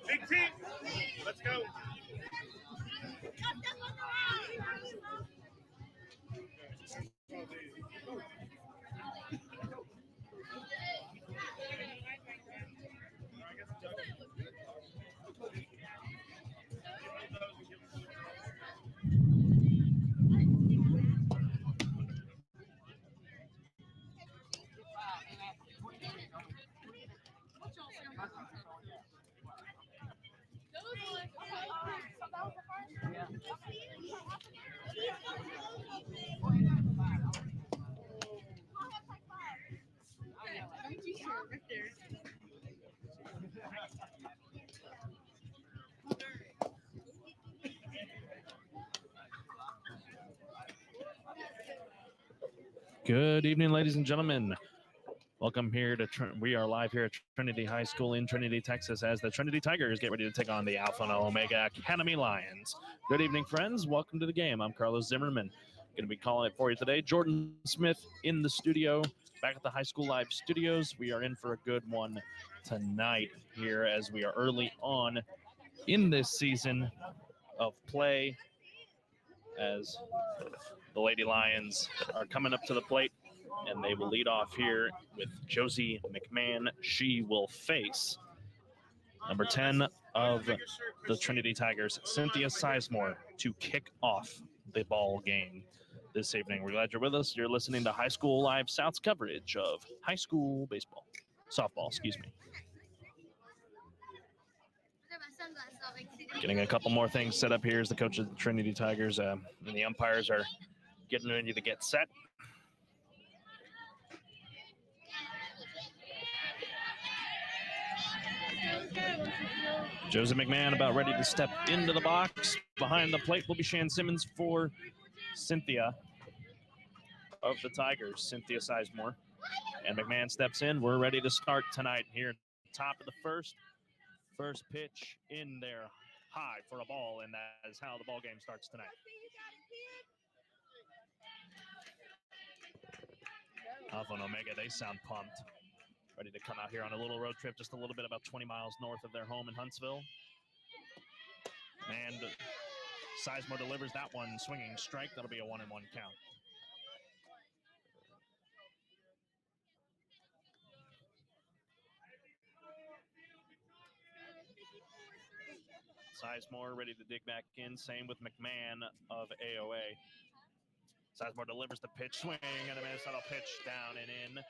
Big team, let's go. Good evening, ladies and gentlemen. Welcome here to we are live here at Trinity High School in Trinity, Texas, as the Trinity Tigers get ready to take on the Alpha and Omega Academy Lions. Good evening, friends. Welcome to the game. I'm Carlos Zimmerman. Going to be calling it for you today. Jordan Smith in the studio, back at the High School Live studios. We are in for a good one tonight here as we are early on in this season of play, as the Lady Lions are coming up to the plate, and they will lead off here with Josie McMahon. She will face number 10 of the Trinity Tigers, Cynthia Sizemore, to kick off the ball game this evening. We're glad you're with us. You're listening to High School Live South's coverage of high school baseball, softball, excuse me. Getting a couple more things set up here as the coach of the Trinity Tigers and the umpires are getting ready to get set. Josie McMahon about ready to step into the box. Behind the plate will be Shan Simmons for Cynthia of the Tigers, Cynthia Sizemore. And McMahon steps in. We're ready to start tonight here. Top of the first. First pitch in there high for a ball, and that is how the ball game starts tonight. Alpha and Omega, they sound pumped. Ready to come out here on a little road trip, just a little bit about 20 miles north of their home in Huntsville. And Sizemore delivers that one, swinging strike. That'll be a 1-1 count. Sizemore ready to dig back in. Same with McMahon of AOA. Sizemore delivers the pitch, swing, and a Minnesota pitch down and in.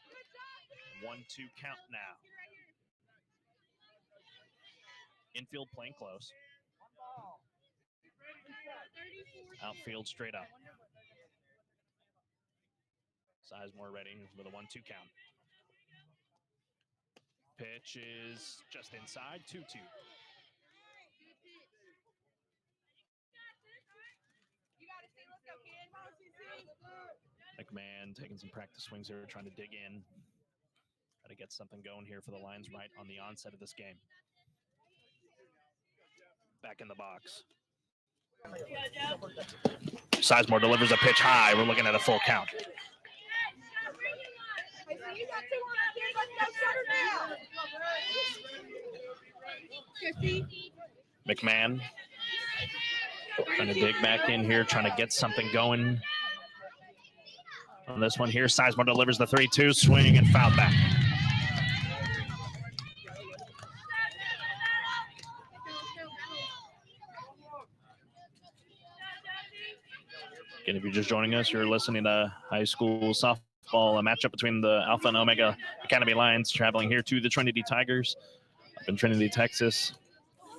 1-2 count now. Infield playing close. Outfield straight up. Sizemore ready with a 1-2 count. Pitch is just inside, 2-2. McMahon taking some practice swings here, trying to dig in. Try to get something going here for the Lions right on the onset of this game. Back in the box. Sizemore delivers a pitch high. We're looking at a full count. McMahon trying to dig back in here, trying to get something going on this one here. Sizemore delivers the 3-2, swing and foul back. Again, if you're just joining us, you're listening to high school softball, a matchup between the Alpha and Omega Academy Lions traveling here to the Trinity Tigers up in Trinity, Texas.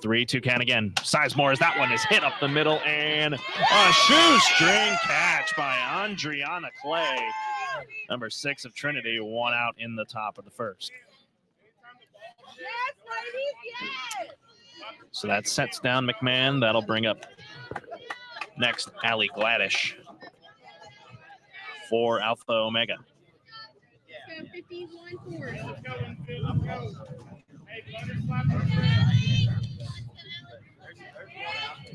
3-2 count again. Sizemore, as that one is hit up the middle, and a shoestring catch by Andriana Clay. Number 6 of Trinity, one out in the top of the first. So that sets down McMahon. That'll bring up next Allie Gladish. for Alpha Omega.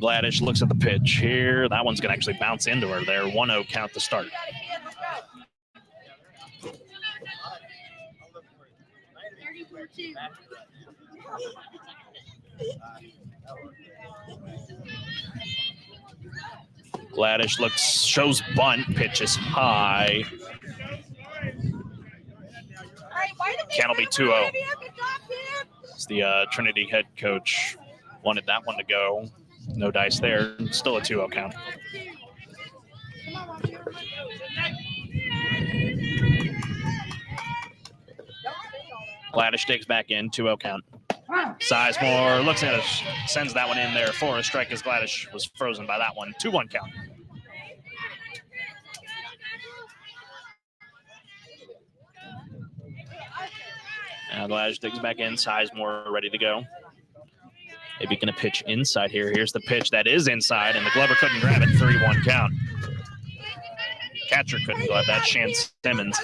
Gladish looks at the pitch here. That one's going to actually bounce into her there. 1-0 count to start. Gladish shows bunt, pitches high. Count'll be 2-0. It's the Trinity head coach wanted that one to go. No dice there. Still a 2-0 count. Gladish digs back in, 2-0 count. Sizemore looks at it, sends that one in there for a strike as Gladish was frozen by that one. 2-1 count. Now Gladish digs back in, Sizemore ready to go. Maybe going to pitch inside here. Here's the pitch that is inside, and the Glover couldn't grab it. 3-1 count. Catcher couldn't grab that, Shan Simmons.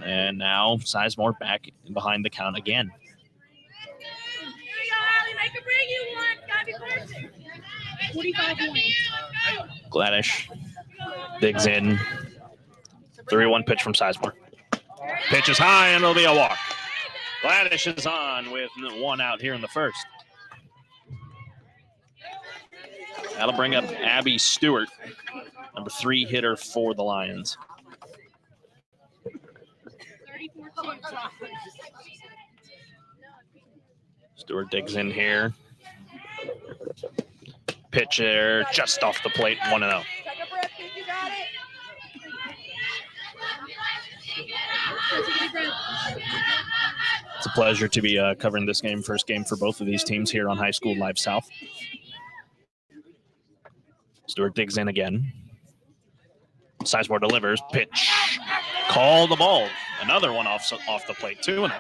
And now Sizemore back behind the count again. Gladish digs in. 3-1 pitch from Sizemore. Pitch is high, and it'll be a walk. Gladish is on with 1 out here in the first. That'll bring up Abby Stewart, number 3 hitter for the Lions. Stewart digs in here. Pitcher just off the plate, 1-0. It's a pleasure to be covering this game, first game for both of these teams here on High School Live South. Stewart digs in again. Sizemore delivers, pitch, call the ball. Another one off the plate, 2-0.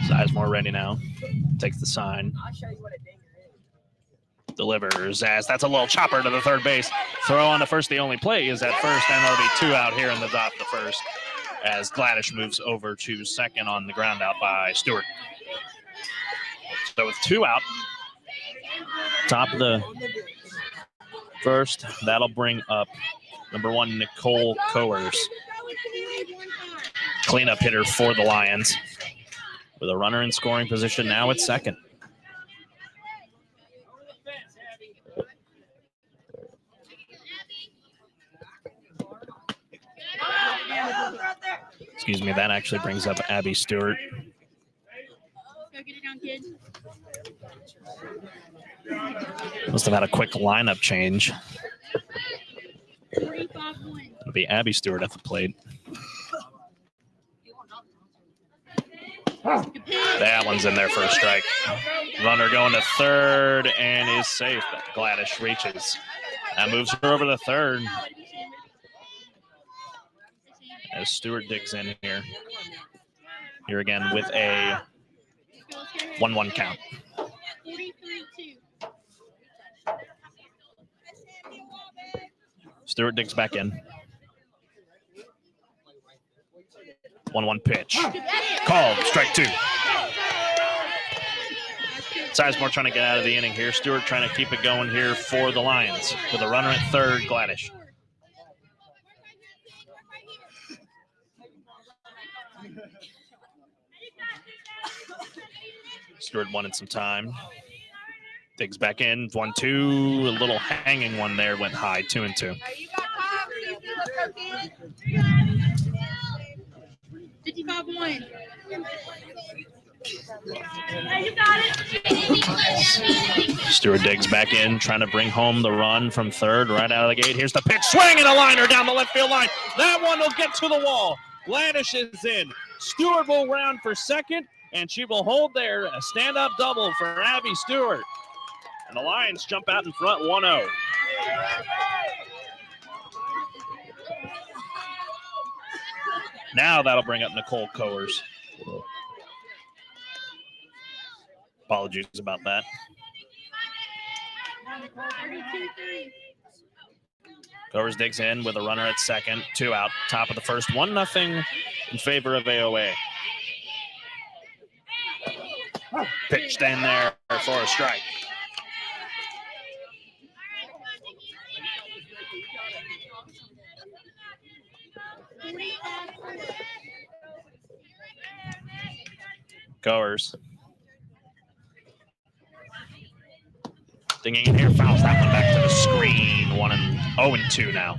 Sizemore ready now. Takes the sign. Delivers as that's a little chopper to the third base. Throw on to first. The only play is at first, and there'll be 2 out here in the top of the first as Gladish moves over to second on the ground out by Stewart. So with 2 out, top of the first, that'll bring up number 1, Nicole Coers, cleanup hitter for the Lions. With a runner in scoring position now at second. Excuse me, that actually brings up Abby Stewart. Must have had a quick lineup change. It'll be Abby Stewart at the plate. That one's in there for a strike. Runner going to third and is safe. Gladish reaches. That moves her over to third. As Stewart digs in here. Here again with a 1-1 count. Stewart digs back in. 1-1 pitch. Called, strike 2. Sizemore trying to get out of the inning here. Stewart trying to keep it going here for the Lions. With a runner at third, Gladish. Stewart wanted some time. Digs back in, 1-2. A little hanging one there, went high, 2-2. 55-1. Stewart digs back in, trying to bring home the run from third right out of the gate. Here's the pitch, swing and a liner down the left field line. That one will get to the wall. Gladish is in. Stewart will round for second, and she will hold there. A stand-up double for Abby Stewart. And the Lions jump out in front, 1-0. Now that'll bring up Nicole Coers. Apologies about that. 32-3. Covers digs in with a runner at second. 2 out. Top of the first. 1-0 in favor of AOA. Pitched in there for a strike. Goers. Dinging in here, fouls that one back to the screen. 0-2 now.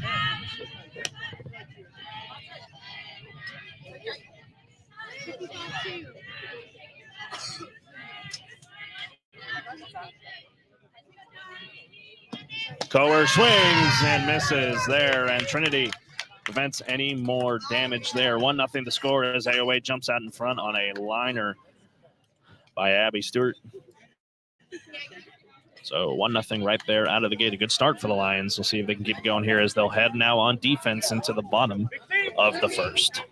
Coer swings and misses there, and Trinity prevents any more damage there. 1-0 to score as AOA jumps out in front on a liner by Abby Stewart. So 1-0 right there out of the gate. A good start for the Lions. We'll see if they can keep it going here as they'll head now on defense into the bottom of the first.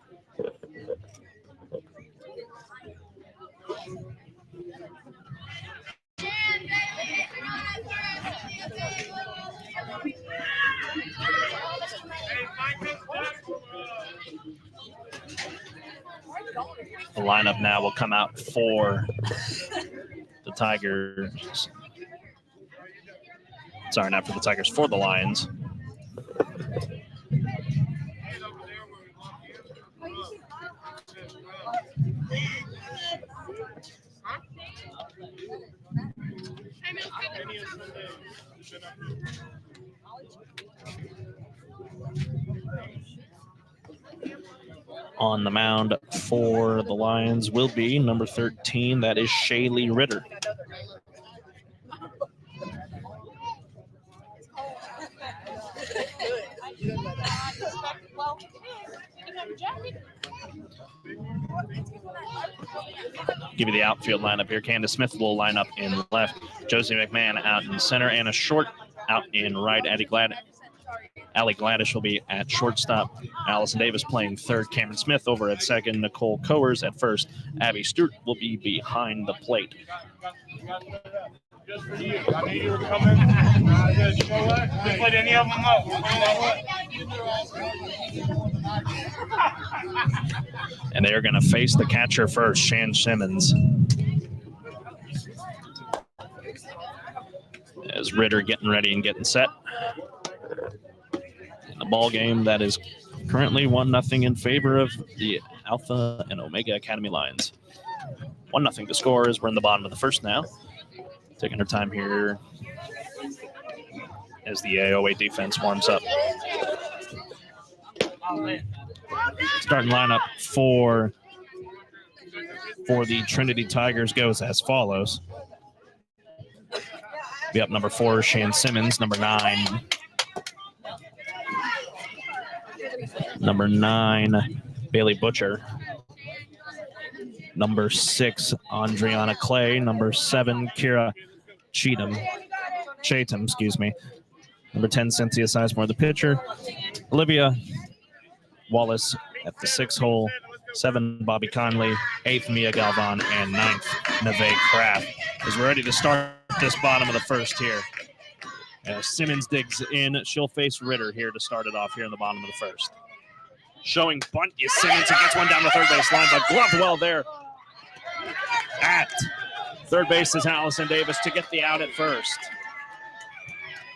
The lineup now will come out for the Tigers. Sorry, not for the Tigers, for the Lions. On the mound for the Lions will be number 13. That is Shaylee Ritter. Give you the outfield lineup here. Candace Smith will line up in left. Josie McMahon out in center. Anna Short out in right. Allie Gladish will be at shortstop. Allison Davis playing third. Cameron Smith over at second. Nicole Coers at first. Abby Stewart will be behind the plate. Just for you. I knew you were coming. I said, you know what? We put any of them up. And they're going to face the catcher first, Shan Simmons. As Ritter getting ready and getting set. In the ball game that is currently 1-0 in favor of the Alpha and Omega Academy Lions. 1-0 to score as we're in the bottom of the first now. Taking our time here as the AOA defense warms up. Starting lineup for the Trinity Tigers goes as follows. Be up number 4, Shan Simmons. Number 9, Bailey Butcher. Number 6, Andriana Clay. Number 7, Kira Chatham, Number 10, Cynthia Sizemore, the pitcher. Olivia Wallace at the 6 hole. 7, Bobby Conley. 8th, Mia Galvan. And 9th, Neve Kraft. As we're ready to start this bottom of the first here. As Simmons digs in, she'll face Ritter here to start it off here in the bottom of the first. Showing bunt is Simmons, who gets one down the third base line, but gloved well there. At third base is Allison Davis to get the out at first.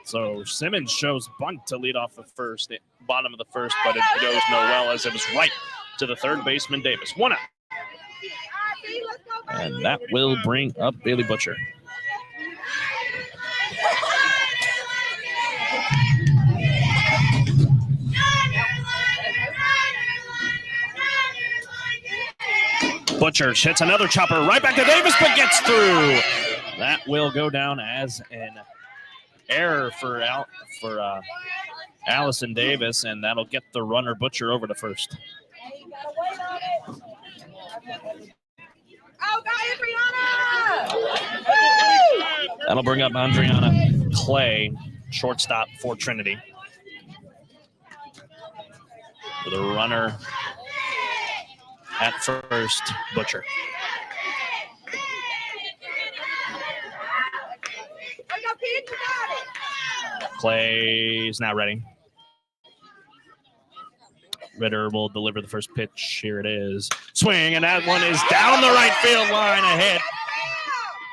So Simmons shows bunt to lead off the first, bottom of the first, but it goes no well as it was right to the third baseman Davis. 1 out. And that will bring up Bailey Butcher. Butcher hits another chopper right back to Davis, but gets through. That will go down as an error for Allison Davis, and that'll get the runner Butcher over to first. That'll bring up Andriana Clay, shortstop for Trinity. With a runner at first, Butcher. Clay is now ready. Ritter will deliver the first pitch. Here it is. Swing, and that one is down the right field line, a hit.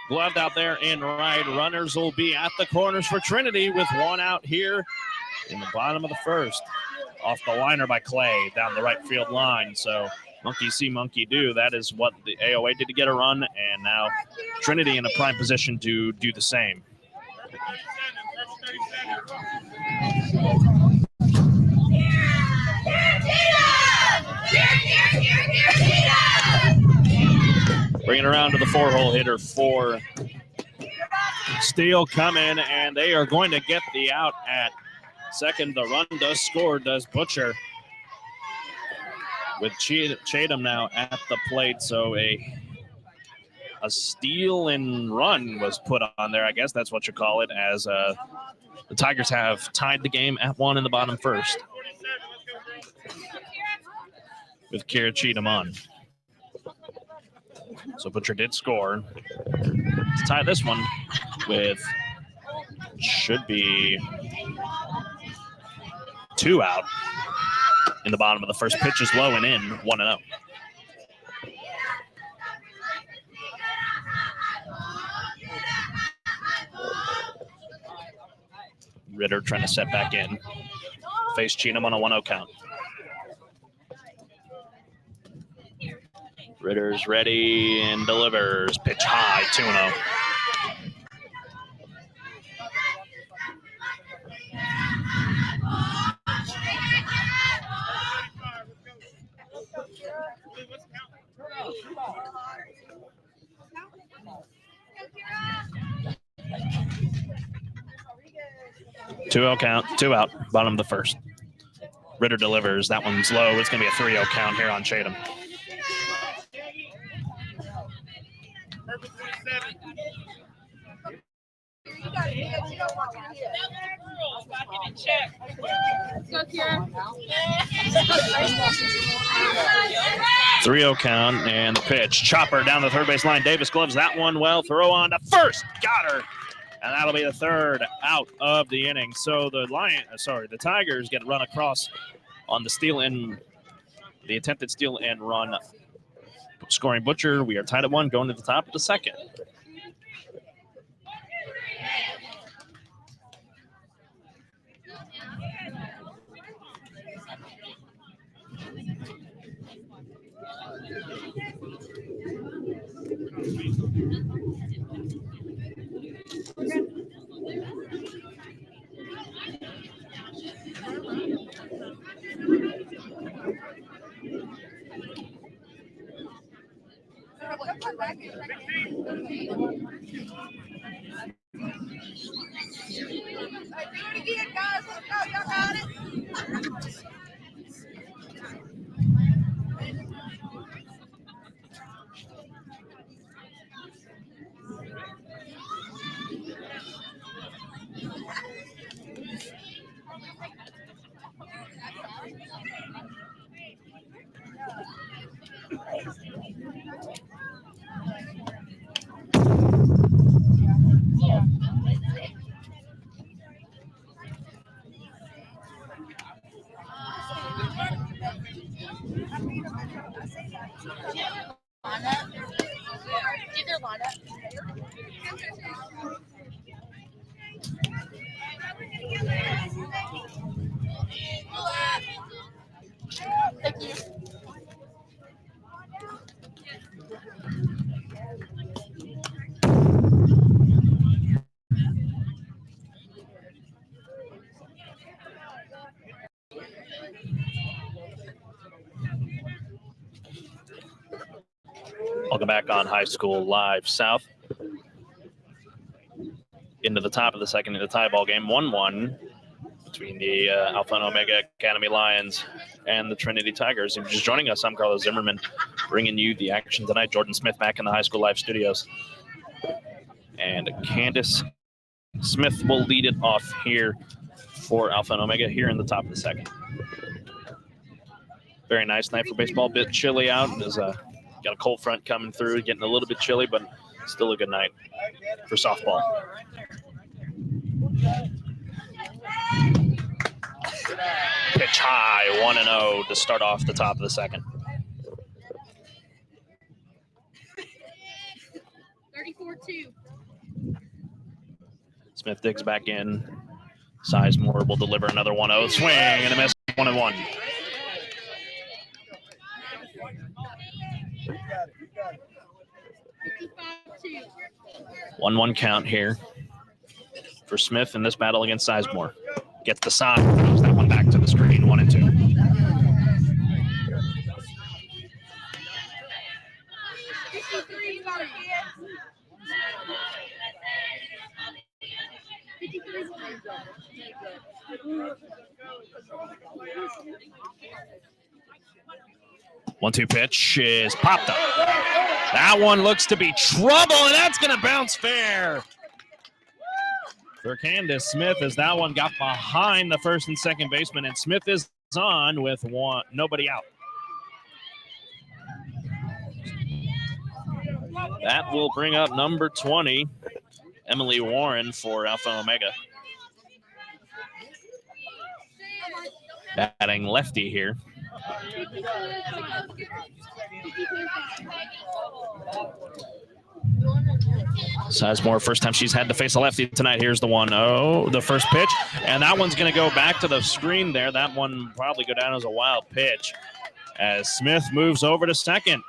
Gloved out there in right. Runners will be at the corners for Trinity with one out here in the bottom of the first. Off the liner by Clay down the right field line. So monkey see, monkey do. That is what the AOA did to get a run, and now Trinity in a prime position to do the same. Bringing around to the 4-hole hitter for Steele coming, and they are going to get the out at second. The run does score, does Butcher, with Chatham now at the plate. So a steal and run was put on there. I guess that's what you call it, as the Tigers have tied the game at 1 in the bottom first with Kira Cheatham on. So Butcher did score to tie this one with should be 2 out in the bottom of the first. Pitch is low and in, 1-0. Ritter trying to set back in. Face Cheatham on a 1-0 count. Ritter's ready and delivers. Pitch high, 2-0. Count, 2 out, bottom of the first. Ritter delivers. That one's low. It's going to be a 3-0 count here on Chatham. Go, Kira. 3-0 count, and the pitch. Chopper down the third base line. Davis gloves that one well. Throw on to first. Got her. And that'll be the 3rd out of the inning. So the Tigers get run across on the attempted steal and run. Scoring Butcher. We are tied at 1, going to the top of the second. Welcome back on High School Live South. Into the top of the second in the tie ball game, 1-1 between the Alpha and Omega Academy Lions and the Trinity Tigers. If you're just joining us, I'm Carlos Zimmerman, bringing you the action tonight. Jordan Smith back in the High School Live studios. And Candace Smith will lead it off here for Alpha and Omega here in the top of the second. Very nice night for baseball. A bit chilly out. There's got a cold front coming through, getting a little bit chilly, but still a good night for softball. pitch high, 1-0 to start off the top of the second. 34-2. Smith digs back in. Sizemore will deliver another 1-0. Swing and a miss, 1-1. 1-1 count here for Smith in this battle against Sizemore. Gets the sign, throws that one back to the screen, 1-2. One-two pitch is popped up. That one looks to be trouble, and that's going to bounce fair for Candace Smith as that one got behind the first and second baseman, and Smith is on with nobody out. That will bring up number 20, Emily Warren for Alpha Omega. Batting lefty here. Sizemore, first time she's had to face a lefty tonight. Here's the 1-0, the first pitch, and that one's going to go back to the screen there. That one probably go down as a wild pitch as Smith moves over to second.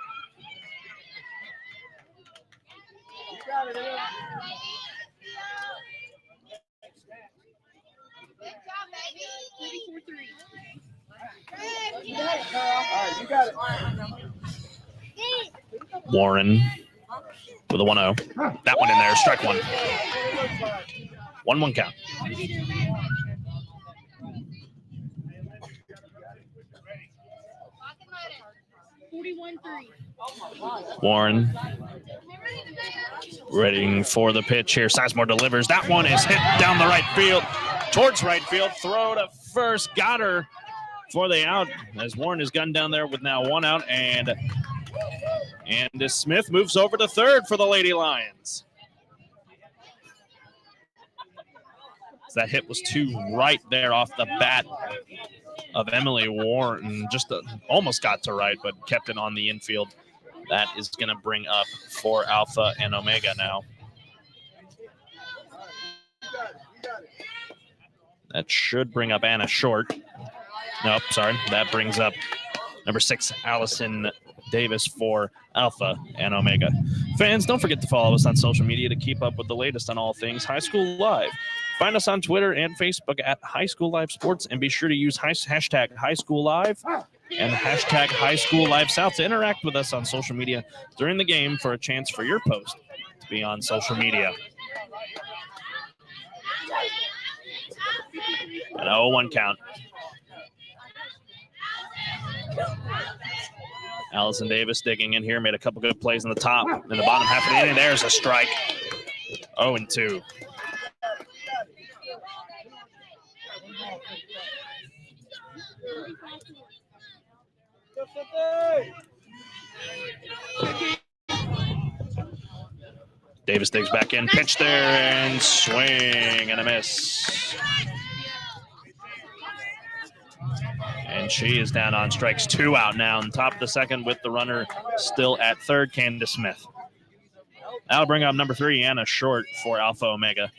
Warren with a 1-0. That one in there, strike one. 1-1 count. Warren ready for the pitch here. Sizemore delivers. That one is hit down the right field, towards right field. Throw to first. Got her for the out as Warren is gunned down there with now one out, and Smith moves over to third for the Lady Lions. That hit was too right there off the bat of Emily Warren. Just almost got to right, but kept it on the infield. That is going to bring up for Alpha and Omega now. That should bring up Anna Short. Nope, sorry. That brings up number 6, Allison Davis for Alpha and Omega. Fans, don't forget to follow us on social media to keep up with the latest on all things High School Live. Find us on Twitter and Facebook at High School Live Sports, and be sure to use hashtag High School Live and hashtag High School Live South to interact with us on social media during the game for a chance for your post to be on social media. An 0-1 count. Allison Davis digging in here, made a couple good plays in the top. In the bottom half of the inning, there's a strike. 0-2. Davis digs back in, pitch there, and swing and a miss. And she is down on strikes, 2 out now on top of the second with the runner still at third, Candace Smith. That'll bring up number 3, Anna Short for Alpha Omega.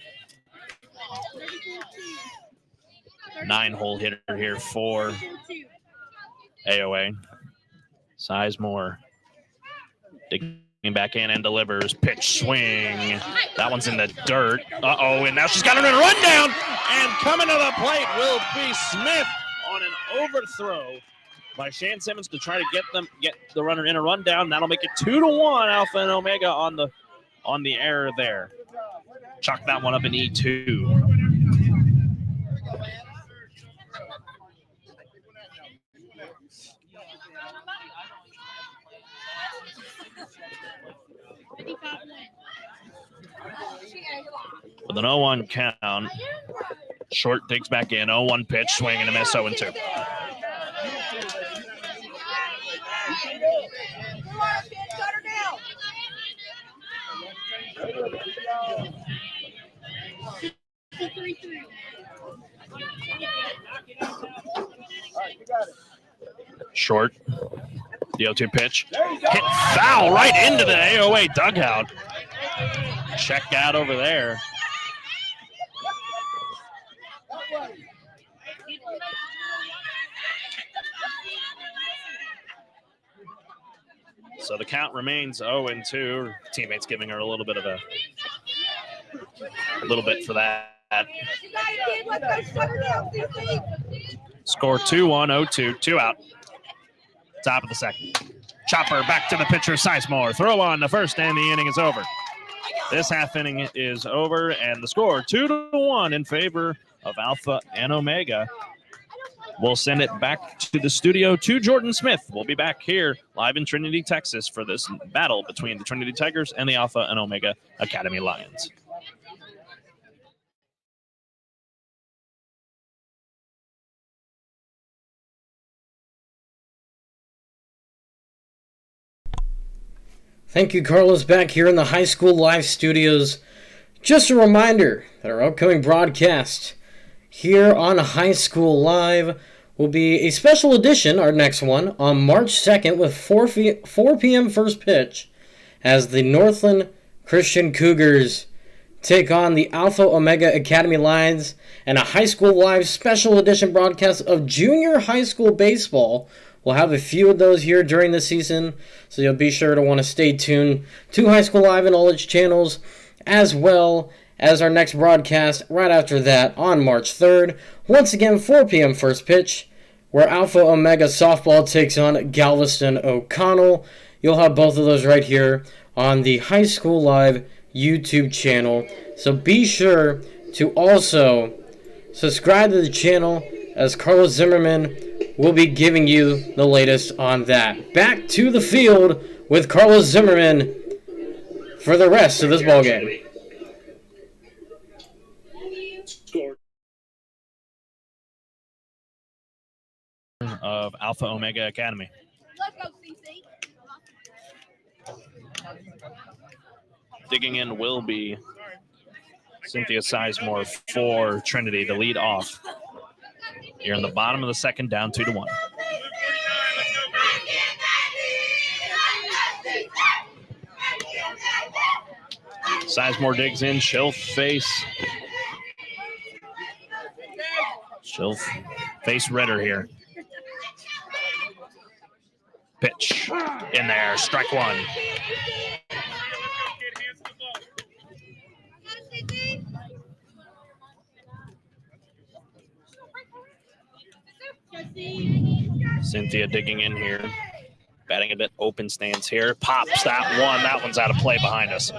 9-hole hitter here for AOA. Sizemore digging back in and delivers. Pitch swing. That one's in the dirt. Uh-oh, and now she's got her in a rundown. And coming to the plate will be Smith on an overthrow by Shan Simmons to try to get the runner in a rundown. That'll make it 2-1 Alpha and Omega on the error there. Chalk that one up in E2. With an 0-1 count, Short digs back in, 0-1 pitch, swing and a miss, 0-2. 33. Short. The 0-2 pitch. Hit foul right into the AOA dugout. Check out over there. So the count remains 0-2. Teammates giving her a little bit for that. Score 2-1, 0-2, 2 out. Top of the second. Chopper back to the pitcher, Sizemore. Throw on the first, and the inning is over. This half inning is over, and the score 2-1 in favor of Alpha and Omega. We'll send it back to the studio to Jordan Smith. We'll be back here live in Trinity, Texas for this battle between the Trinity Tigers and the Alpha and Omega Academy Lions. Thank you, Carlos, back here in the High School Live studios. Just a reminder that our upcoming broadcast here on High School Live will be a special edition, our next one, on March 2nd with 4 p.m. first pitch as the Northland Christian Cougars take on the Alpha Omega Academy Lions, and a High School Live special edition broadcast of junior high school baseball. We'll have a few of those here during the season, so you'll be sure to want to stay tuned to High School Live and all its channels, as well as our next broadcast right after that on March 3rd. Once again, 4 p.m. first pitch, where Alpha Omega Softball takes on Galveston O'Connell. You'll have both of those right here on the High School Live YouTube channel. So be sure to also subscribe to the channel, as Carlos Zimmerman will be giving you the latest on that. Back to the field with Carlos Zimmerman for the rest of this ballgame. Of Alpha Omega Academy. Let's go, CC. Digging in will be Cynthia Sizemore for Trinity to lead off. Here in the bottom of the second, down 2-1. Sizemore digs in. She'll face Ritter here. Pitch in there. Strike one. Cynthia digging in here. Batting a bit open stance here. Pops that one. That one's out of play behind us.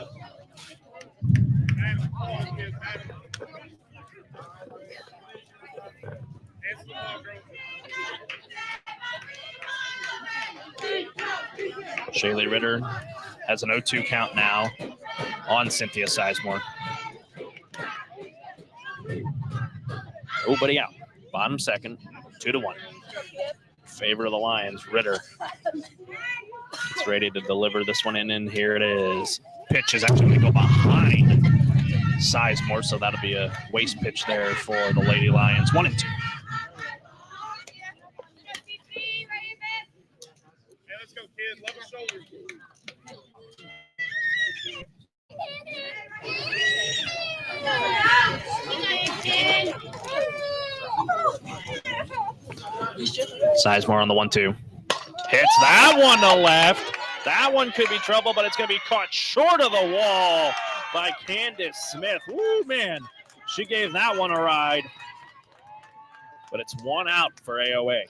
Shaylee Ritter has an 0-2 count now on Cynthia Sizemore. Nobody out. Bottom second, 2-1. Favor of the Lions, Ritter. It's ready to deliver this one in, and here it is. Pitch is actually going to go behind Sizemore, so that'll be a waste pitch there for the Lady Lions. 1-2. Hey, let's go, kid. Love her shoulders. Sizemore on the 1-2. Hits that one to left. That one could be trouble, but it's going to be caught short of the wall by Candace Smith. Woo, man. She gave that one a ride. But it's 1 out for AOA.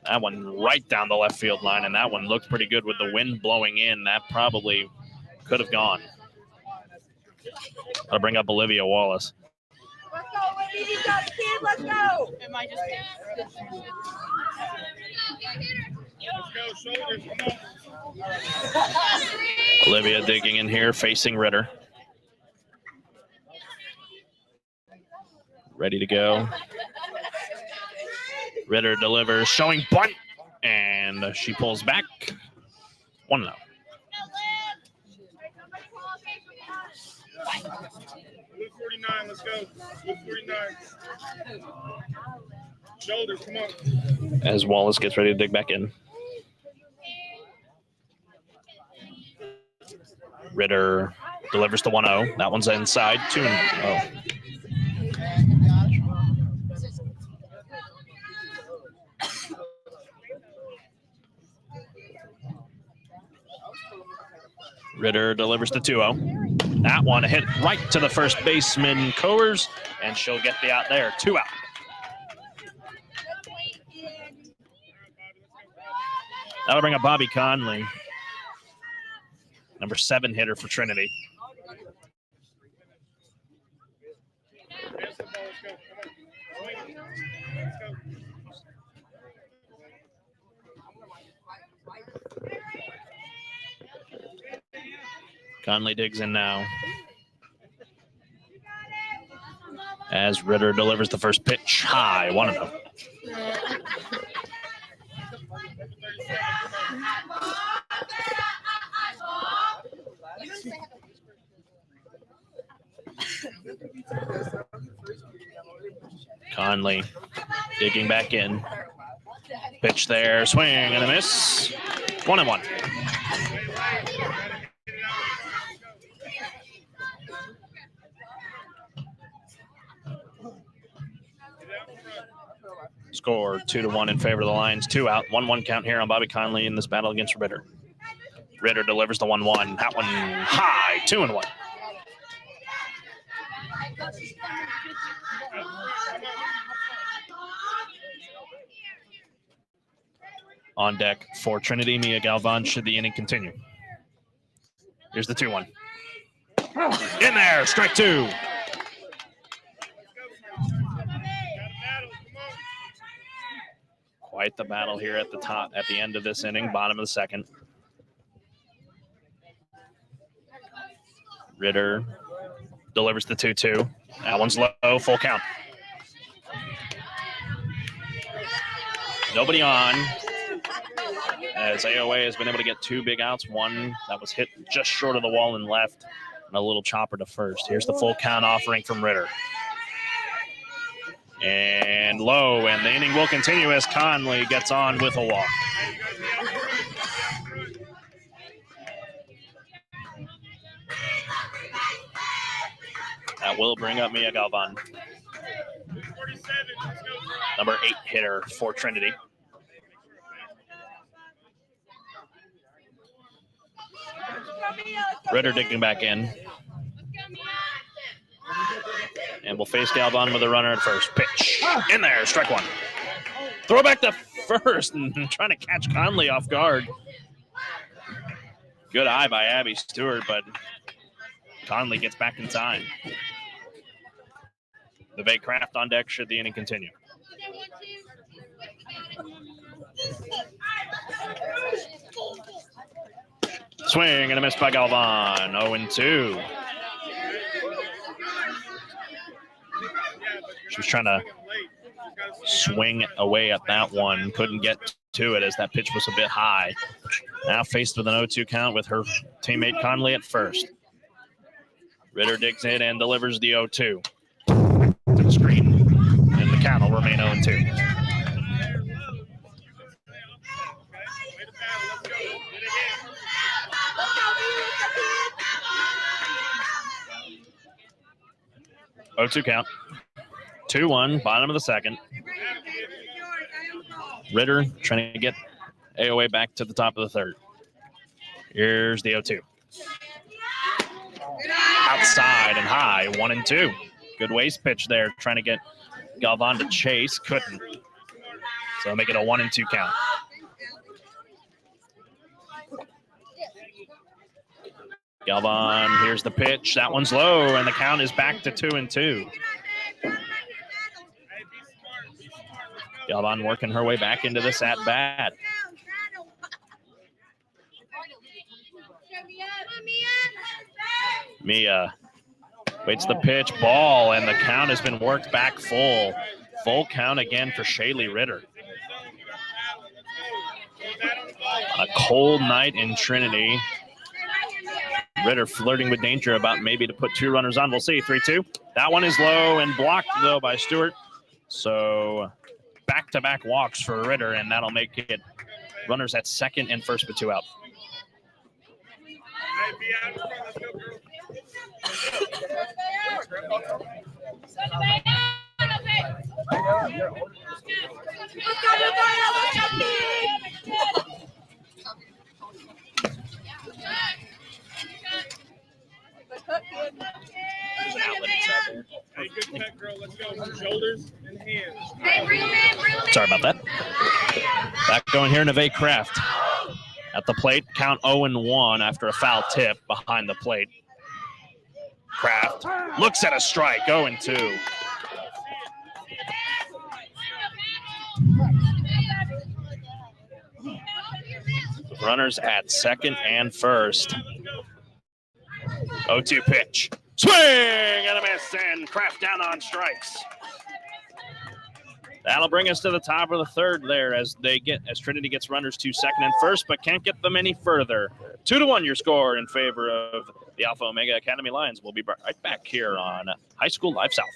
That one right down the left field line, and that one looked pretty good with the wind blowing in. That probably could have gone. I'll bring up Olivia Wallace. Let's go, Olivia. You got it, kid. Let's go. Am I just Let's go, shoulders. Come on. Olivia digging in here, facing Ritter. Ready to go. Ritter delivers, showing bunt, and she pulls back. 1-0. Blue 49, let's go. Blue 49. Shoulders, come on. As Wallace gets ready to dig back in. Ritter delivers the 1-0. That one's inside. 2-0. Ritter delivers the 2-0. That one hit right to the first baseman, Coers, and she'll get the out there. 2 out. That'll bring up Bobby Conley, number 7 hitter for Trinity. Conley digs in now. As Ritter delivers the first pitch high, 1-0. Conley digging back in. Pitch there, swing and a miss. 1-1. Score 2-1 in favor of the Lions. 2 out. 1-1 count here on Bobby Conley in this battle against Ritter. Ritter delivers the 1-1. That one high. 2-1. On deck for Trinity, Mia Galvan. Should the inning continue? Here's the 2-1. In there, strike 2. Quite the battle here at the end of this inning, bottom of the second. Ritter delivers the 2-2. That one's low, full count. Nobody on, as AOA has been able to get 2 big outs. One that was hit just short of the wall and left, and a little chopper to first. Here's the full count offering from Ritter. And low, and the inning will continue as Conley gets on with a walk. That will bring up Mia Galvan, number 8 hitter for Trinity. Ritter digging back in. And we'll face Galvan with a runner at first. Pitch. In there. Strike 1. Throw back to first and trying to catch Conley off guard. Good eye by Abby Stewart, but Conley gets back in time. The Bay Craft on deck should the inning continue. Swing and a miss by Galvan. 0-2. She was trying to swing away at that one. Couldn't get to it as that pitch was a bit high. Now faced with an 0-2 count with her teammate Conley at first. Ritter digs in and delivers the 0-2 to the screen. And the count will remain 0-2. Oh, 2 count. 2-1, bottom of the second. Ritter trying to get AOA back to the top of the third. Here's the 0-2. Outside and high, 1-2. Good waist pitch there, trying to get Galvan to chase. Couldn't. So make it a 1-2 count. Galvan, here's the pitch. That one's low, and the count is back to 2-2. Galvan working her way back into this at-bat. Mia waits the pitch, ball, and the count has been worked back full. Full count again for Shaylee Ritter. A cold night in Trinity. Ritter flirting with danger about maybe to put 2 runners on. We'll see. 3-2. That one is low and blocked, though, by Stewart. So back-to-back walks for Ritter, and that'll make it runners at second and first with 2 out. Hey, good cut, girl. Let's go. Shoulders and hands. Sorry about that. Back going here, Neve Kraft at the plate. Count 0-1 after a foul tip behind the plate. Kraft looks at a strike, 0-2. Runners at second and first. 0-2 pitch. Swing and a miss, and Kraft down on strikes. That'll bring us to the top of the third there as Trinity gets runners to second and first, but can't get them any further. 2-1 your score in favor of the Alpha Omega Academy Lions. We'll be right back here on High School Live South.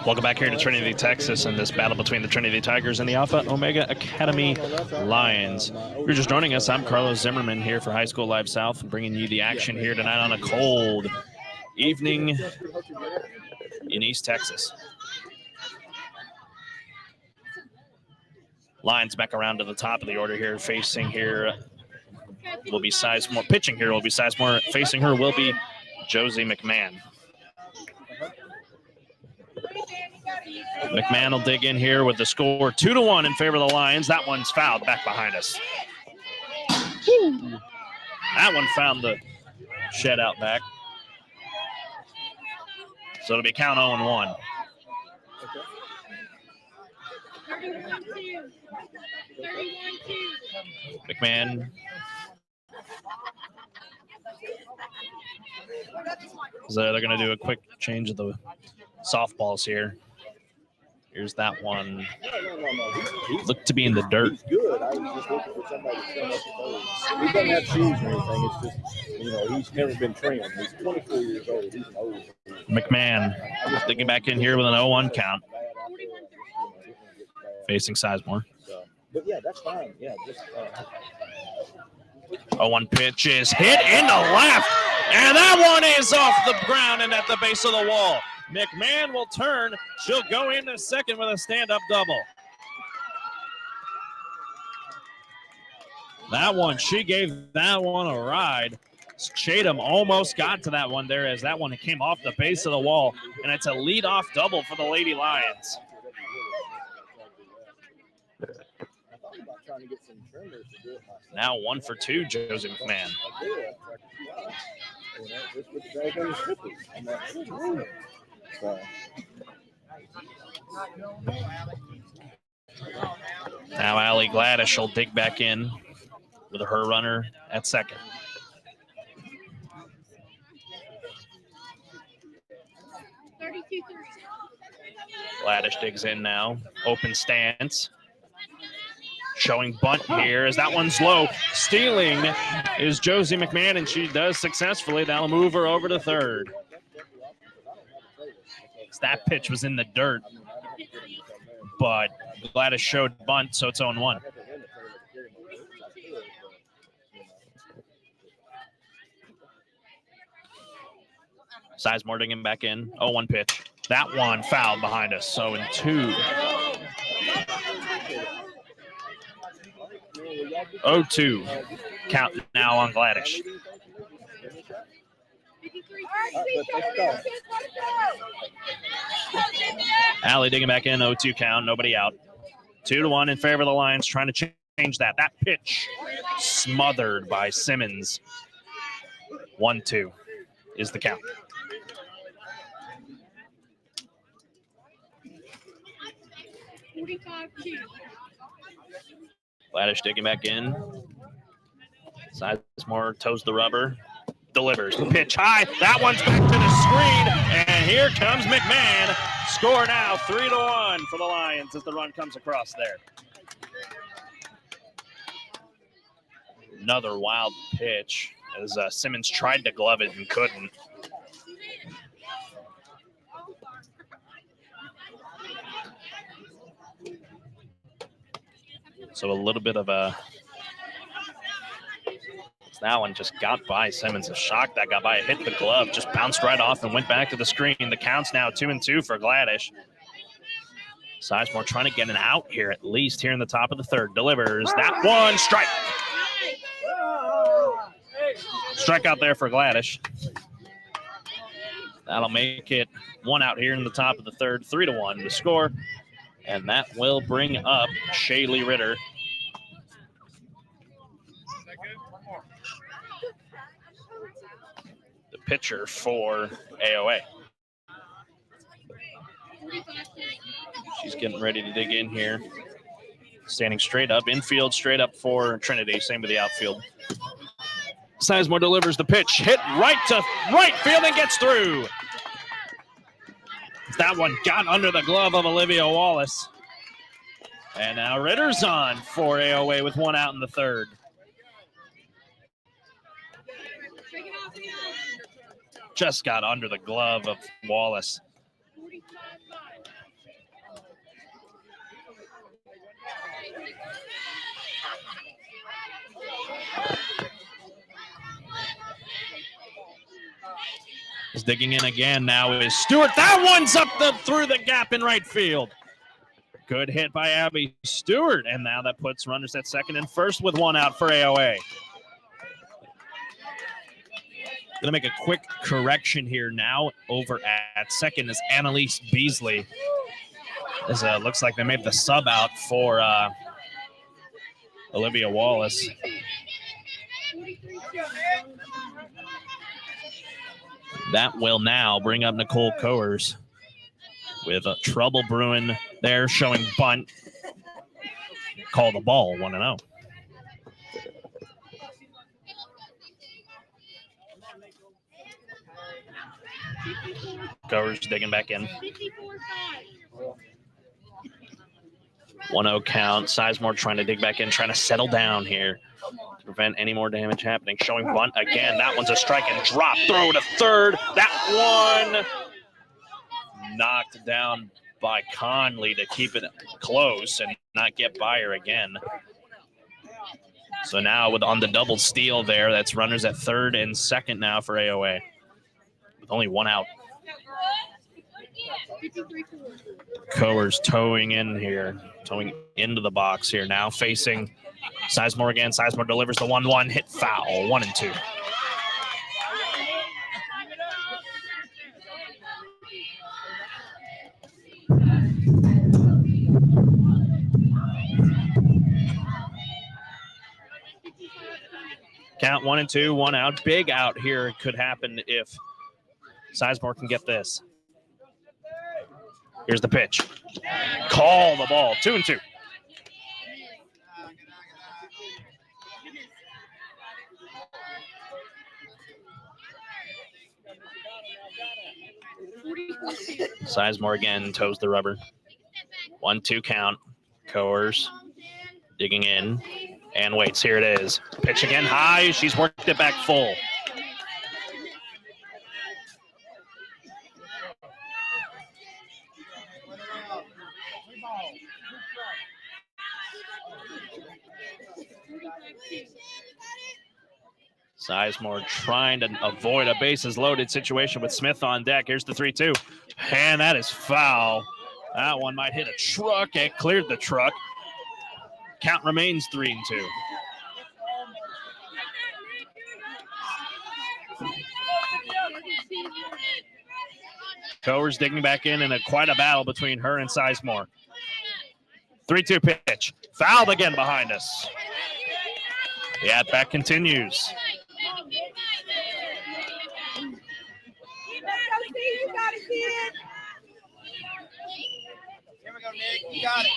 Welcome back here to Trinity, Texas, and this battle between the Trinity Tigers and the Alpha Omega Academy Lions. If you're just joining us, I'm Carlos Zimmerman here for High School Live South, bringing you the action here tonight on a cold evening in East Texas. Lions back around to the top of the order here. Facing here will be Sizemore. Pitching here will be Sizemore. Facing her will be Josie McMahon. McMahon will dig in here with the score 2-1 in favor of the Lions. That one's fouled back behind us. Woo. That one found the shed out back. So it'll be count 0-1. 31-2. McMahon. So they're going to do a quick change of the softballs here. Here's that one. Looked to be in the dirt. He's good. I was just looking for somebody to trim up his toes. He doesn't have shoes or anything. It's just, he's never been trimmed. He's 24 years old. He's an old. McMahon digging back in here with an 0-1 count. Facing Sizemore. But yeah, that's fine. Yeah, just 0-1 pitch is hit in the left. And that one is off the ground and at the base of the wall. McMahon will turn. She'll go into second with a stand-up double. That one, she gave that one a ride. Chatham almost got to that one there as that one came off the base of the wall, and it's a lead-off double for the Lady Lions. I thought about trying to get some trimmers to do it myself. Now 1 for 2, Josie McMahon. I did. Just with the daggone strippers. I'm like, ooh. So. Now Allie Gladish will dig back in with her runner at second. Gladish digs in now. Open stance. Showing bunt here as that one's low. Stealing is Josie McMahon, and she does successfully. That'll move her over to third. That pitch was in the dirt, but Gladish showed bunt, so it's 0-1. Sizemore digging back in. 0-1 pitch. That one fouled behind us. 0-2. 0-2. Count now on Gladish. Allie digging back in. 0-2 count. Nobody out. 2-1 in favor of the Lions. Trying to change that. That pitch smothered by Simmons. 1-2 is the count. Gladish digging back in. Sizemore toes the rubber. Delivers. Pitch high. That one's back to the screen. And here comes McMahon. Score now 3-1 for the Lions as the run comes across there. Another wild pitch as Simmons tried to glove it and couldn't. So a little bit of a... That one just got by Simmons. A shock that got by. It hit the glove, just bounced right off and went back to the screen. The count's now 2-2 for Gladish. Sizemore trying to get an out here, at least here in the top of the third. Delivers. That one, strike. Strikeout there for Gladish. That'll make it 1 out here in the top of the third. 3-1 to score. And that will bring up Shaylee Ritter. The pitcher for AOA. She's getting ready to dig in here. Standing straight up, infield, straight up for Trinity. Same with the outfield. Sizemore delivers the pitch. Hit right to right field and gets through. That one got under the glove of Olivia Wallace. And now Ritter's on for AOA with 1 out in the third. Just got under the glove of Wallace. Is digging in again now is Stewart. That one's up through the gap in right field. Good hit by Abby Stewart. And now that puts runners at second and first with 1 out for AOA. Going to make a quick correction here now. Over at second is Annalise Beasley. This looks like they made the sub out for Olivia Wallace. That will now bring up Nicole Coers with a trouble brewing there, showing bunt. Call the ball, 1-0. Coers digging back in. 1-0 count. Sizemore trying to dig back in, trying to settle down here to prevent any more damage happening. Showing bunt again. That one's a strike and drop. Throw to third. That one knocked down by Conley to keep it close and not get by her again. So now on the double steal there, that's runners at third and second now for AOA with only 1 out. Coers towing in here, towing into the box here now, facing Sizemore again. Sizemore delivers the 1-1, hit foul, 1-2. Count 1 and 2, 1 out. Big out here could happen if Sizemore can get this. Here's the pitch. Call the ball. 2 and 2. Sizemore again toes the rubber. 1-2 count. Coers digging in and waits. Here it is. Pitch again high. She's worked it back full. Sizemore trying to avoid a bases loaded situation with Smith on deck. Here's the 3-2. And that is foul. That one might hit a truck. It cleared the truck. Count remains 3 and 2. Coers digging back in quite a battle between her and Sizemore. 3-2 pitch. Fouled again behind us. The at-bat continues. You got it, kid. Here we go, Nick. You got it.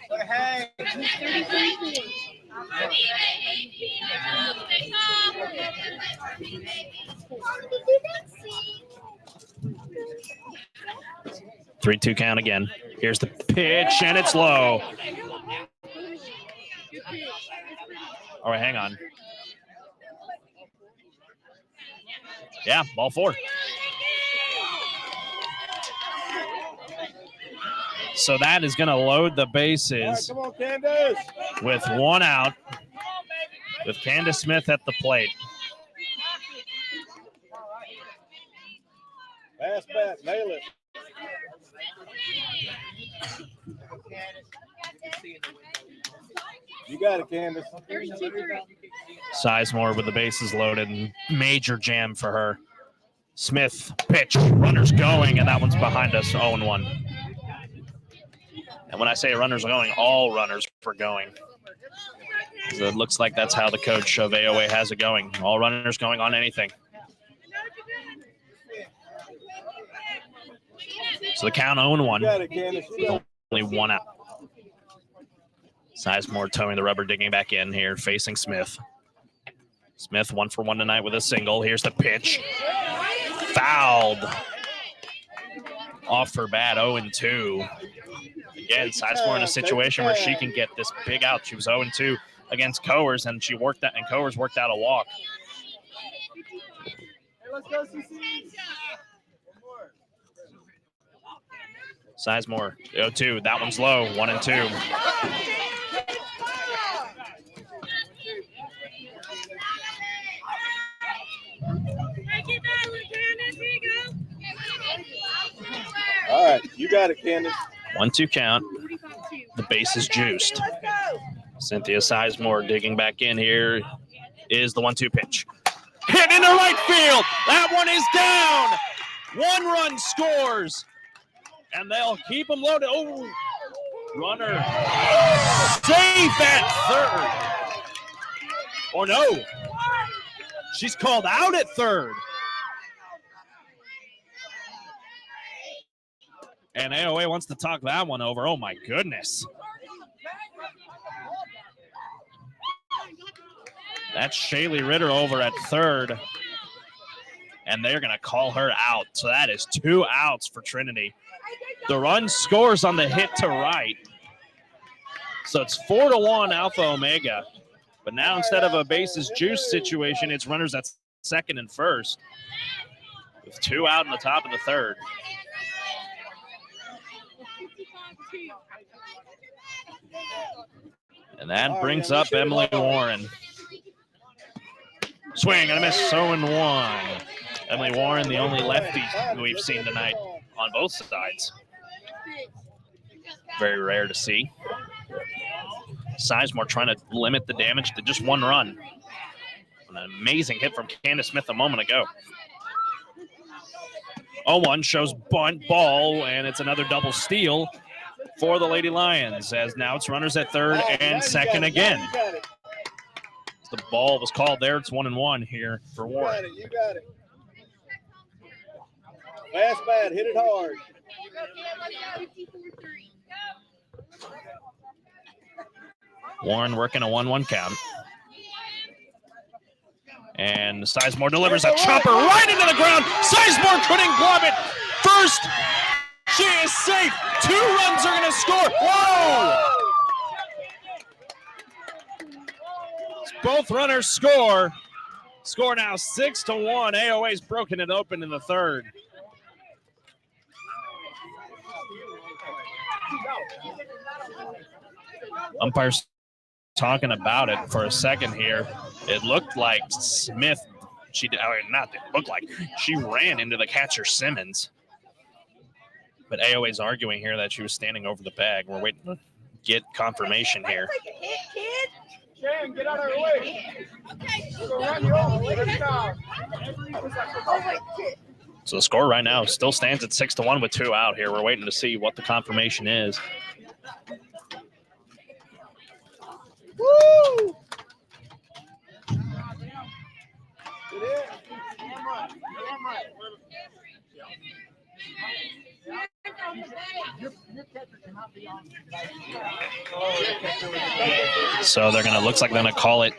Go ahead. 3-2 count again. Here's the pitch, and it's low. All right, hang on. Yeah, ball 4. So that is going to load the bases Come on, Candace. with 1 out, with Candace Smith at the plate. Pass bat, nail it. You got it, Candace. Sizemore with the bases loaded. Major jam for her. Smith, pitch, runners going, and that one's behind us, 0-1. And when I say runners going, all runners were going. So it looks like that's how the coach of AOA has it going. All runners going on anything. So the count 0-1. You got it, Candace. With only 1 out. Sizemore towing the rubber, digging back in here, facing Smith. Smith 1 for 1 tonight with a single. Here's the pitch. Fouled. Off her bat, 0-2. Again, Sizemore in a situation where she can get this big out. She was 0-2 against Coers, and she worked that, and Coers worked out a walk. Let's go, CC. Sizemore, 0-2. That one's low, 1-2. All right, you got it, Candace. 1-2 count. The base is juiced. Cynthia Sizemore digging back in here is the 1-2 pitch. Hit into right field. That one is down. 1 run scores. And they'll keep them loaded. Oh, runner safe at third. Or no. She's called out at third. And AOA wants to talk that one over. Oh, my goodness. That's Shaylee Ritter over at third. And they're going to call her out. So that is 2 outs for Trinity. The run scores on the hit to right. So it's 4-1 Alpha Omega. But now instead of a bases juice situation, it's runners at second and first. With 2 out in the top of the third. And that brings up Emily Warren. Swing and a miss, 0-1. Emily Warren, the only lefty we've seen tonight on both sides. Very rare to see. Sizemore trying to limit the damage to just 1 run. An amazing hit from Candace Smith a moment ago. 0-1 shows bunt ball, and it's another double steal for the Lady Lions, as now it's runners at third and second again. The ball was called there. It's 1-1 here for Warren. You got it. Fast bad, hit it hard. 54-3. Warren working a 1-1 count. And Sizemore delivers a chopper right into the ground. Sizemore couldn't glove it. First, she is safe. 2 runs are going to score. Whoa! Both runners score. Score now 6-1. AOA's broken it open in the third. Umpire's talking about it for a second here. It looked like Smith, she ran into the catcher Simmons. But AOA's arguing here that she was standing over the bag. We're waiting to get confirmation here. Shan, get out of her way. We'll run you over. Let's go. So the score right now still stands at 6-1 with 2 out here. We're waiting to see what the confirmation is. Woo! So they're gonna, looks like they're gonna call it.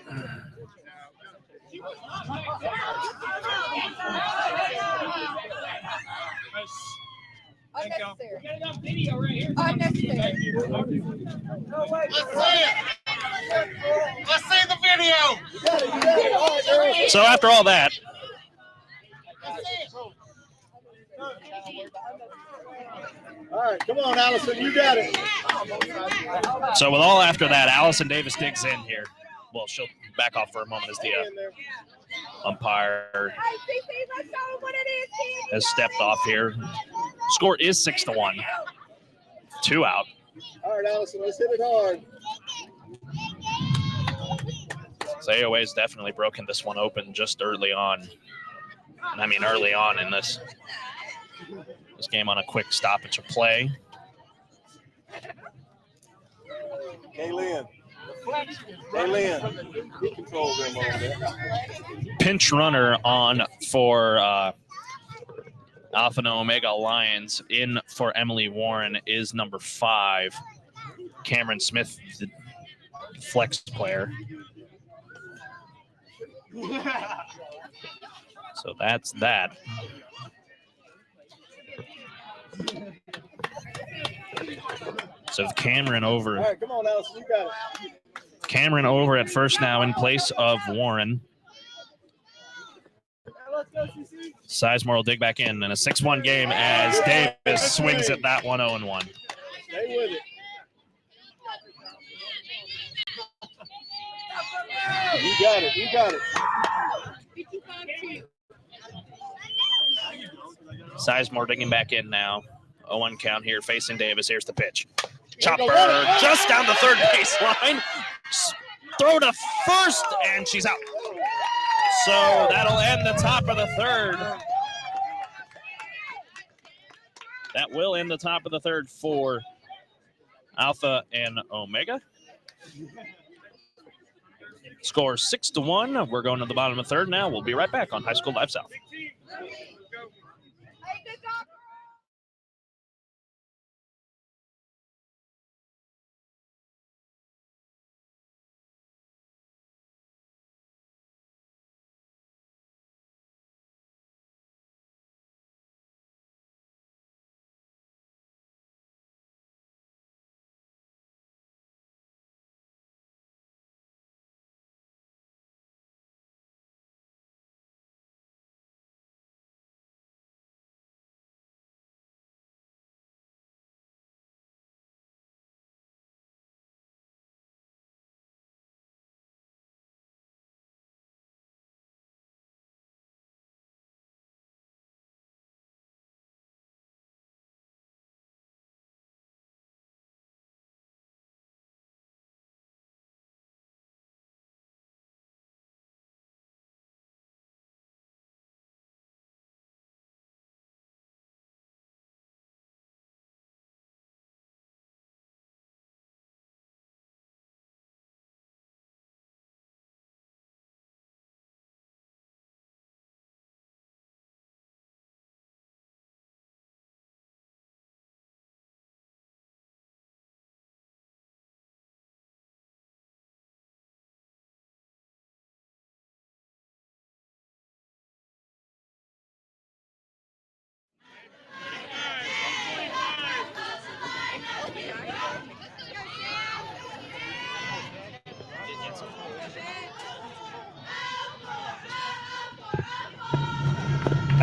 Unnecessary. Unnecessary. Let's see the video. So after all that, All right, come on, Allison, you got it. so with all after that, Allison Davis digs in here. Well, she'll back off for a moment as the umpire Hey, CC, let's show them what it is, kid. has stepped off here. Score is 6-1. 2 out. All right, Allison, let's hit it hard. So AOA has definitely broken this one open just early on. I mean, early on in this game on a quick stoppage of play. Kaylin, he controls them a little bit. Pinch runner on for Alpha and Omega Lions. In for Emily Warren is number 5, Cameron Smith, the flex player. So that's that. So Cameron over. All right, come on, Allison, you got it. Cameron over at first now in place of Warren. Let's go, CC. Sizemore will dig back in a 6-1 game as Davis swings at that 1-0-1. Stay with it. You got it. You got it. 55-2. Sizemore digging back in now. 0-1 count here facing Davis. Here's the pitch. Chopper just down the third baseline. Throw to first, and she's out. So that'll end the top of the third. That will end the top of the third for Alpha and Omega. Score 6-1. We're going to the bottom of the third now. We'll be right back on High School Live South.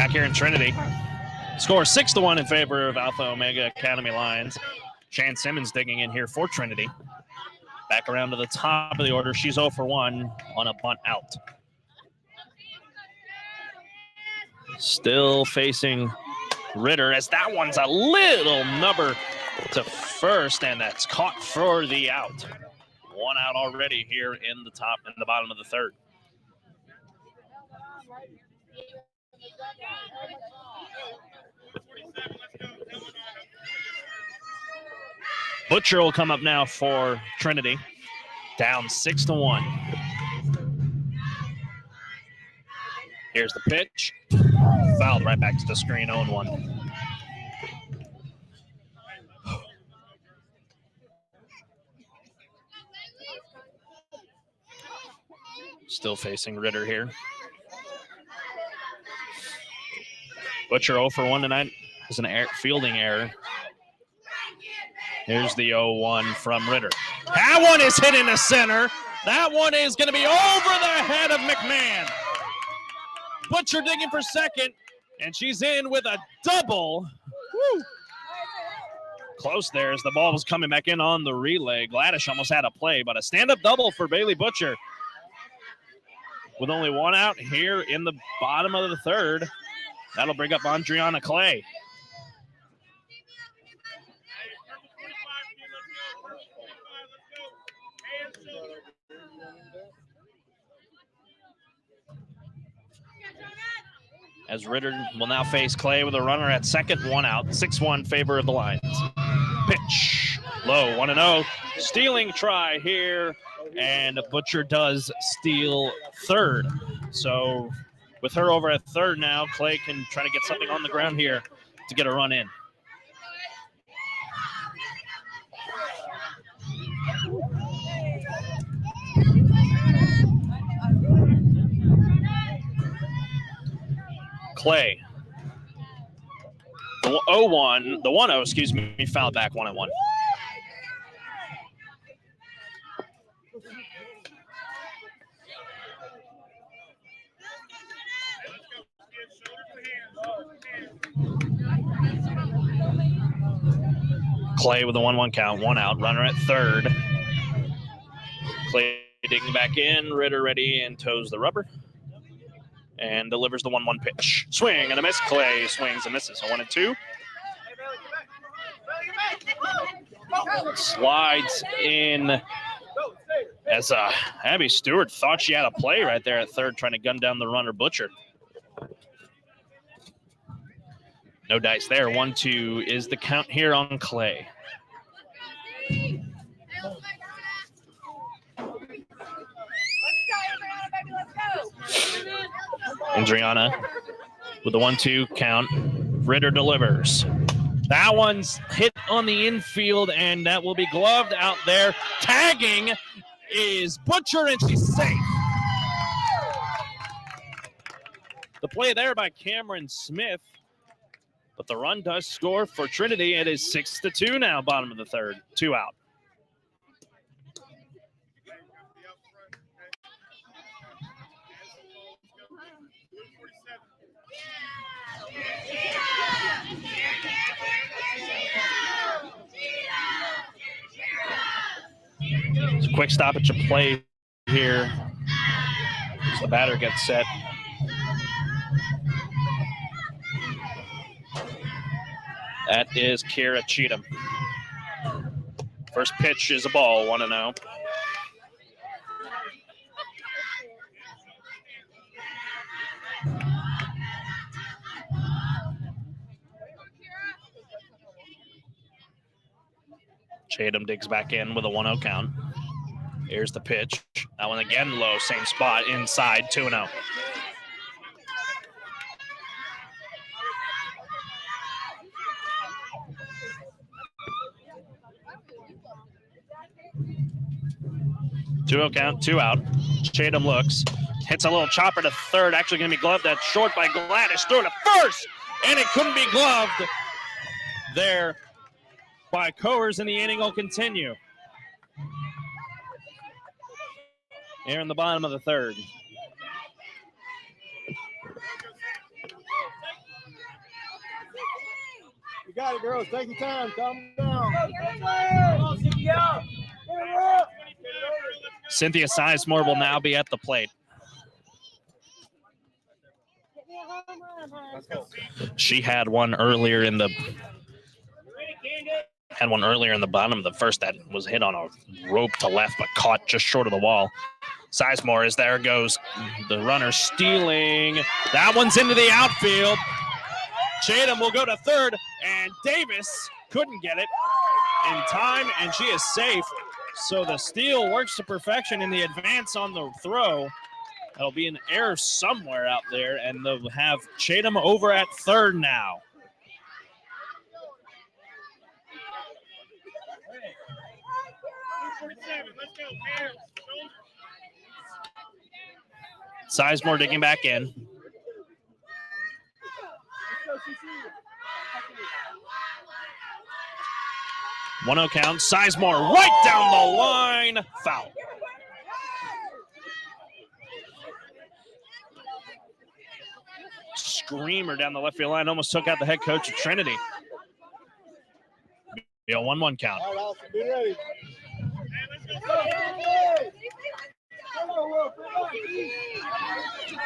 back here in Trinity. Score 6-1 in favor of Alpha Omega Academy Lions. Shan Simmons digging in here for Trinity. Back around to the top of the order. She's 0 for 1 on a bunt out. Still facing Ritter as that one's a little nubber to first, and that's caught for the out. One out already here in the bottom of the third. Butcher will come up now for Trinity. Down 6-1. Here's the pitch. Fouled right back to the screen, 0-1. Still facing Ritter here. Butcher 0 for 1 tonight. Has an fielding error. Here's the 0-1 from Ritter. That one is hit in the center. That one is going to be over the head of McMahon. Butcher digging for second, and she's in with a double. Woo. Close there as the ball was coming back in on the relay. Gladish almost had a play, but a stand-up double for Bailey Butcher. With only one out here in the bottom of the third. That'll bring up Andriana Clay. As Ritter will now face Clay with a runner at second, one out. 6-1 favor of the Lions. Pitch. Low, 1-0. Stealing try here, and Butcher does steal third. So with her over at third now, Clay can try to get something on the ground here to get a run in. Clay. The 0-1, the 1-0, excuse me, fouled back 1-1. Clay with a 1-1 count, one out, runner at third. Clay digging back in, Ritter ready and toes the rubber. And delivers the 1-1 pitch. Swing and a miss. Clay swings and misses. 1-2. Slides in as Abby Stewart thought she had a play right there at third, trying to gun down the runner Butcher. No dice there. 1-2 is the count here on Clay. Adriana with the 1-2 count. Ritter delivers. That one's hit on the infield, and that will be gloved out there. Tagging is Butcher, and she's safe. The play there by Cameron Smith. But the run does score for Trinity. It is 6-2 now, bottom of the third. 2 out. It's a quick stoppage of play here as the batter gets set. That is Kira Cheatham. First pitch is a ball, 1-0. Cheatham digs back in with a 1-0 count. Here's the pitch. That one again low, same spot, inside, 2-0. Two count, 2 out. Cheatham looks, hits a little chopper to third. Actually going to be gloved at short by Gladish. Throw to first, and it couldn't be gloved there by Coers, and the inning will continue. Here in the bottom of the third. got it, girls. Take your time. Calm down. Cynthia Sizemore will now be at the plate. She had one earlier in the bottom of the first that was hit on a rope to left but caught just short of the wall. Sizemore is there goes the runner stealing. That one's into the outfield. Chatham will go to third, and Davis couldn't get it in time, and she is safe. So the steal works to perfection in the advance on the throw. That'll be an error somewhere out there, and they'll have Chatham over at third now. Sizemore digging back in. One-0 count. Sizemore right down the line. Foul. Screamer down the left field line. Almost took out the head coach of Trinity. Be a 1-1 count. All right, Austin, be ready.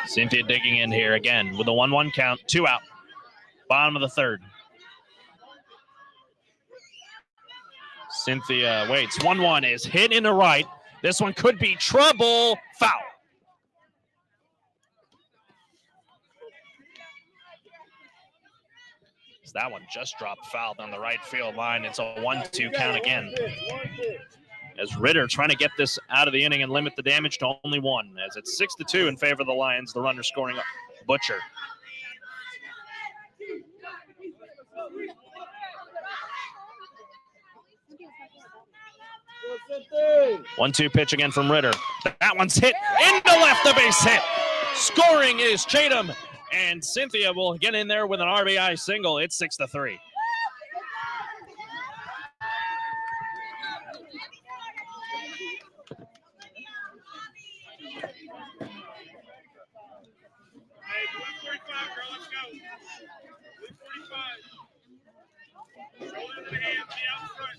Cynthia digging in here again with a 1-1 count. 2 out. Bottom of the third. Cynthia waits. 1-1 is hit in the right. This one could be trouble. Foul. That one just dropped foul down the right field line. It's a 1-2 count again. As Ritter trying to get this out of the inning and limit the damage to only 1. As it's 6-2 in favor of the Lions. The runner scoring Butcher. One-two pitch again from Ritter. That one's hit into left, the base hit. Scoring is Chatham, and Cynthia will get in there with an RBI single. It's 6-3.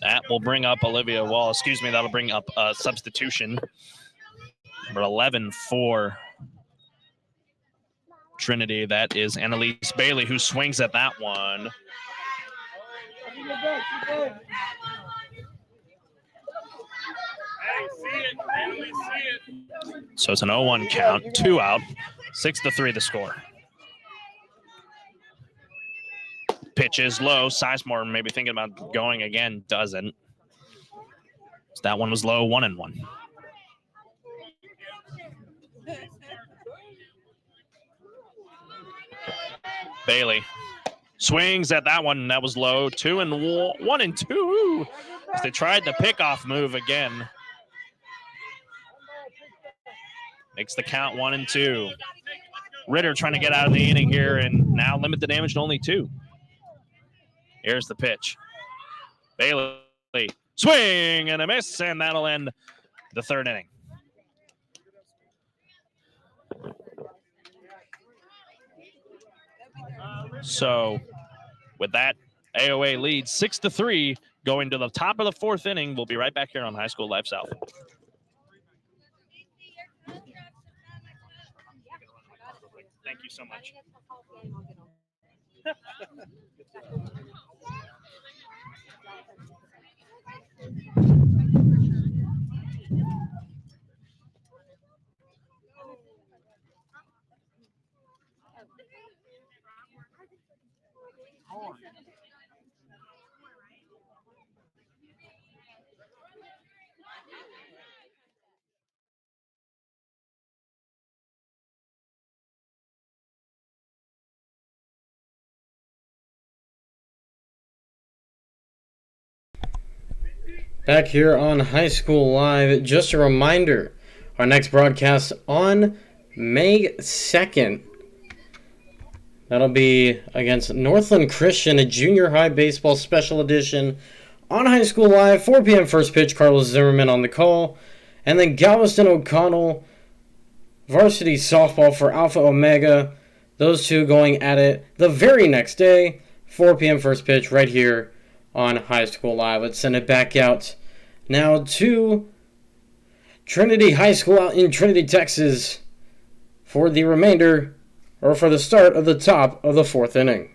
That will bring up Olivia Wall. Excuse me, that'll bring up a substitution. Number 11 for Trinity. That is Annalise Bailey, who swings at that one. So it's an 0-1 count, 2 out, 6-3 the score. Pitch is low. Sizemore maybe thinking about going again, doesn't. So that one was low, 1-1. Bailey swings at that one. That was low, 1-2. As they tried the pickoff move again. Makes the count 1-2. Ritter trying to get out of the inning here and now limit the damage to only 2. Here's the pitch. Bailey, swing and a miss, and that'll end the third inning. So with that, AOA leads 6-3 going to the top of the 4th inning. We'll be right back here on High School Live South. Thank you so much. Back here on High School Live, just a reminder, our next broadcast on May 2nd. That'll be against Northland Christian, a junior high baseball special edition on High School Live, 4 p.m. first pitch, Carlos Zimmerman on the call. And then Galveston O'Connell, varsity softball for Alpha Omega. Those two going at it the very next day, 4 p.m. first pitch right here on High School Live. Let's send it back out now to Trinity High School out in Trinity, Texas for the remainder, or for the start of the top of the 4th inning.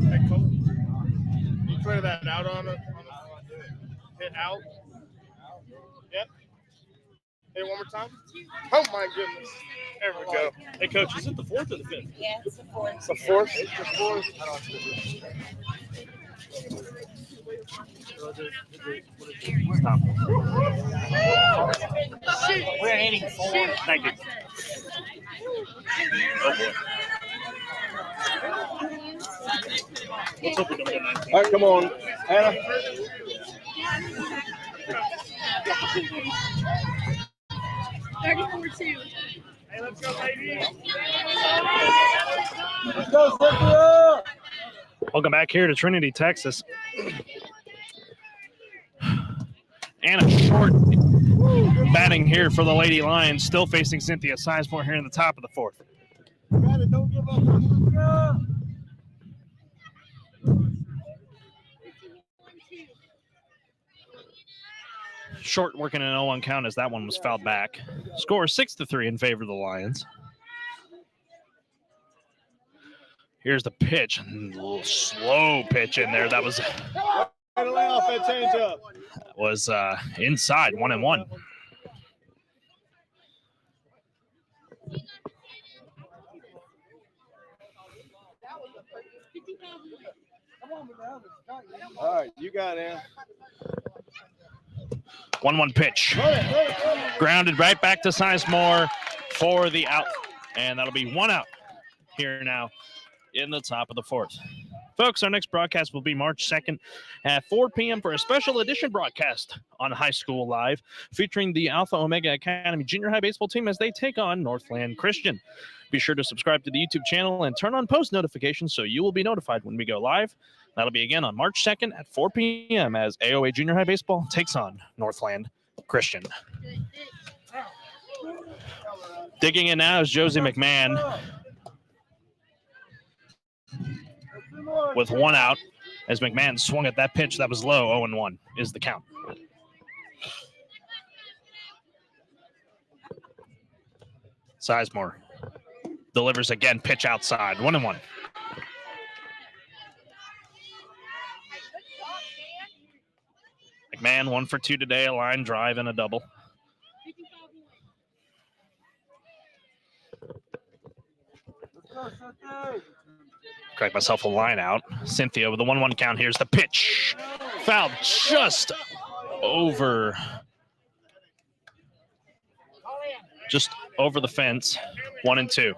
Hey, Cole, you clear that out on it? Hit out. Yep. Hit it one more time. Oh my goodness. There we go. Hey, coach, is it the 4th or the 5th? Yeah, it's the 4th. It's the 4th. It's the fourth. Stop. We're in inning 4. Thank you. Let's hope we don't get 19. All right, come on, Anna. 34-2. Hey, let's go, baby. Let's go, Cynthia. Welcome back here to Trinity, Texas. Anna Short batting here for the Lady Lions, still facing Cynthia Sizemore here in the top of the 4th. Got it, don't give up. Cynthia. Short working an 0-1 count as that one was fouled back. Score 6-3 in favor of the Lions. Here's the pitch. A little slow pitch in there. That was Right away off that changeup. inside, 1-1. All right, you got it. 1-1 pitch. Grounded right back to Sizemore for the out. And that'll be 1 out here now in the top of the 4th. Folks, our next broadcast will be March 2nd at 4 p.m. for a special edition broadcast on High School Live featuring the Alpha Omega Academy junior high baseball team as they take on Northland Christian. Be sure to subscribe to the YouTube channel and turn on post notifications so you will be notified when we go live. That'll be again on March 2nd at 4 p.m. as AOA junior high baseball takes on Northland Christian. Digging in now is Josie McMahon with 1 out as McMahon swung at that pitch that was low. 0-1 is the count. Sizemore delivers again, pitch outside. 1-1. McMahon 1 for 2 today, a line drive and a double. Correct myself a line out. Cynthia with the 1-1 count. Here's the pitch. Fouled just over the fence. 1-2.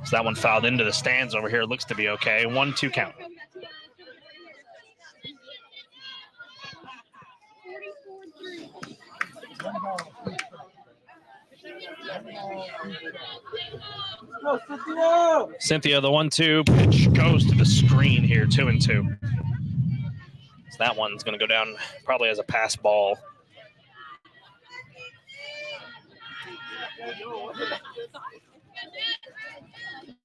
So that one fouled into the stands over here. Looks to be okay. 1-2 count. Cynthia, the 1-2 pitch goes to the screen here. 2-2. So that one's going to go down probably as a pass ball.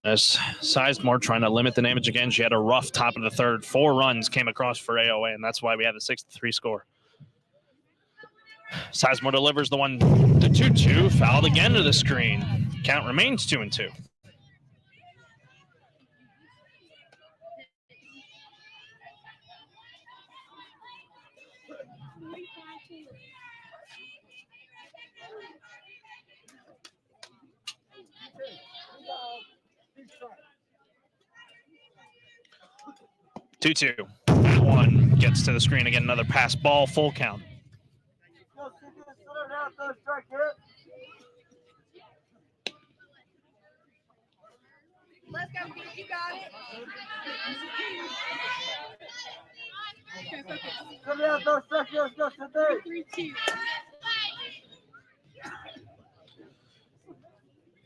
As Sizemore trying to limit the damage again. She had a rough top of the 3rd. 4 runs came across for AOA, and that's why we have a 6-3 score. Sizemore delivers the 1-2, fouled again to the screen. Count remains 2-2. Two. That one gets to the screen again. Another pass ball, full count. Let's go, Pete. You got it.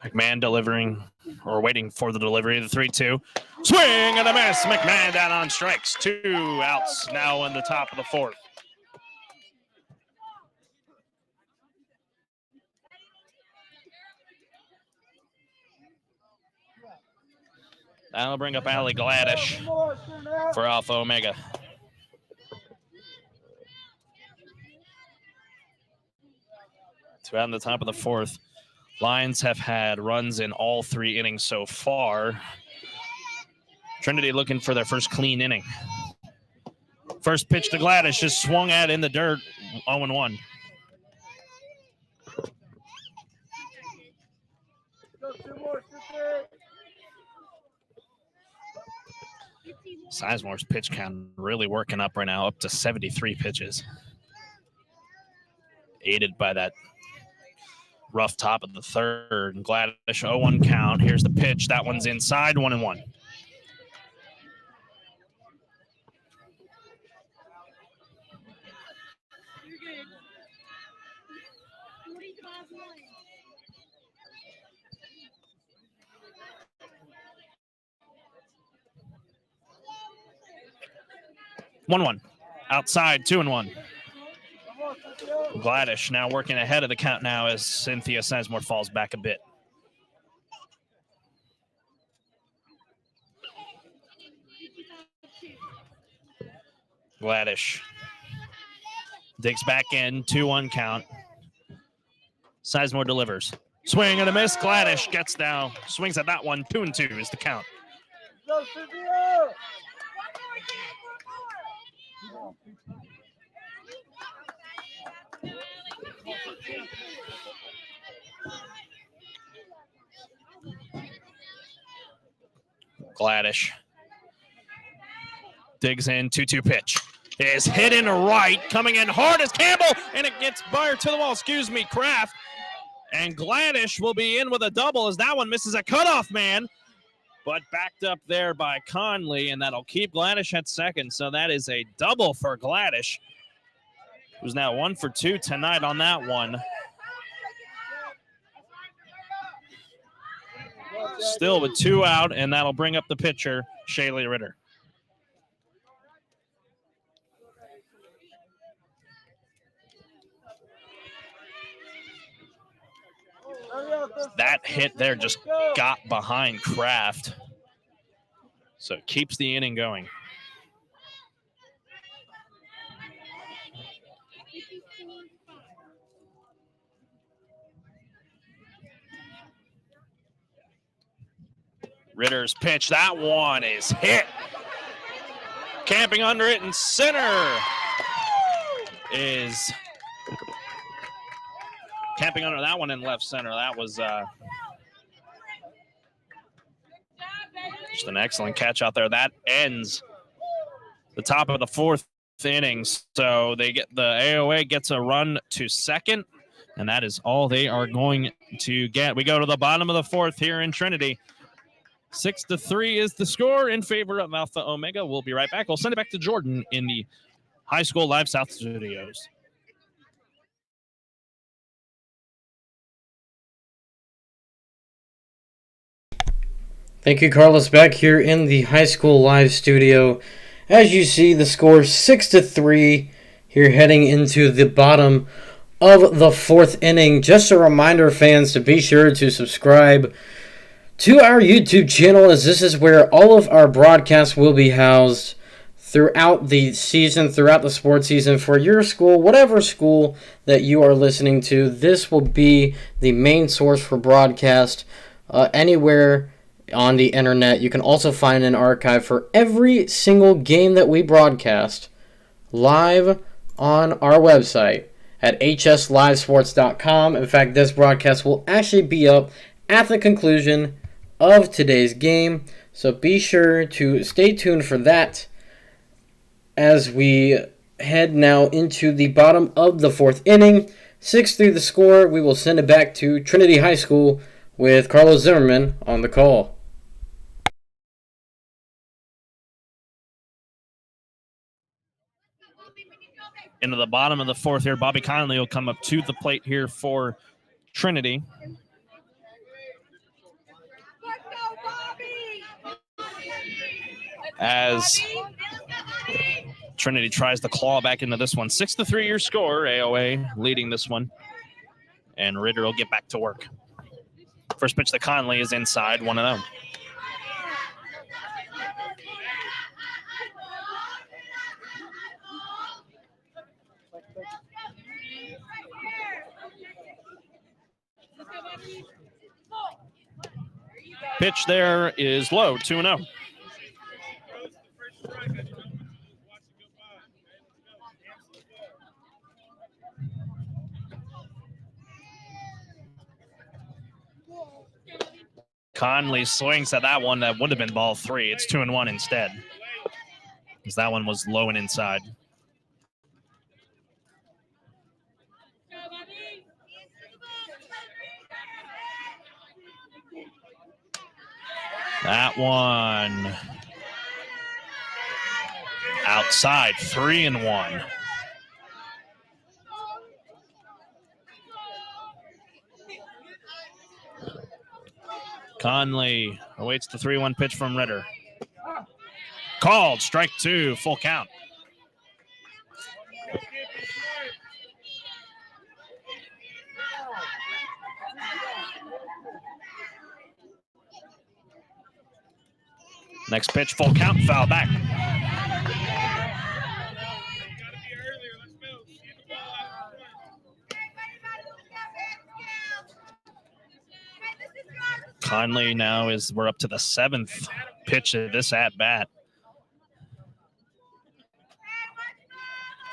McMahon delivering or waiting for the delivery of the 3-2. Swing and a miss. McMahon down on strikes. 2 outs now in the top of the 4th. That'll bring up Allie Gladish for Alpha Omega. Two out in the top of the 4th. Lions have had runs in all 3 innings so far. Trinity looking for their first clean inning. First pitch to Gladish just swung at in the dirt, 0-1. Sizemore's pitch count really working up right now, up to 73 pitches. Aided by that rough top of the 3rd. Gladish 0-1 count. Here's the pitch. That one's inside, 1-1. One. Outside, 2-1. Gladish now working ahead of the count now as Cynthia Sizemore falls back a bit. Gladish digs back in, 2-1 count. Sizemore delivers. Swing and a miss. Gladish gets down, swings at that one. 2-2 is the count. Gladish digs in, 2-2 pitch. Is hit in right, coming in hard as Campbell, and it gets Byer to the wall. Kraft. And Gladish will be in with a double as that one misses a cutoff man, but backed up there by Conley, and that'll keep Gladish at second. So that is a double for Gladish, who's now 1 for 2 tonight on that one. Still with 2 out, and that'll bring up the pitcher, Shaylee Ritter. That hit there just got behind Kraft, so it keeps the inning going. Ritter's pitch, that one is hit. Camping under it in center is camping under that one in left center. That was just an excellent catch out there. That ends the top of the 4th inning. So the AOA gets a run to second, and that is all they are going to get. We go to the bottom of the 4th here in Trinity. 6-3 is the score in favor of Alpha Omega. We'll be right back. We'll send it back to Jordan in the High School Live South studios. Thank you, Carlos. Back here in the High School Live studio. As you see, the score 6-3 here heading into the bottom of the 4th inning. Just a reminder, fans, to be sure to subscribe to our YouTube channel, as this is where all of our broadcasts will be housed throughout the season, throughout the sports season for your school, whatever school that you are listening to. This will be the main source for broadcast anywhere on the internet. You can also find an archive for every single game that we broadcast live on our website at hslivesports.com. In fact, this broadcast will actually be up at the conclusion of today's game, so be sure to stay tuned for that as we head now into the bottom of the 4th inning. 6-3 the score. We will send it back to Trinity High School with Carlos Zimmerman on the call. into the bottom of the fourth here. Bobby Conley will come up to the plate here for Trinity. Let's go, Bobby! As Trinity tries to claw back into this one. 6-3 your score. AOA leading this one. And Ritter will get back to work. First pitch to Conley is inside, 1-0. Pitch there is low, 2-0. Conley swings at that one. That would have been ball 3. It's 2-1 instead, because that one was low and inside. That one outside, 3-1. Conley awaits the 3-1 pitch from Ritter. Called, strike 2, full count. Next pitch, full count, foul back. Conley now we're up to the 7th pitch of this at-bat.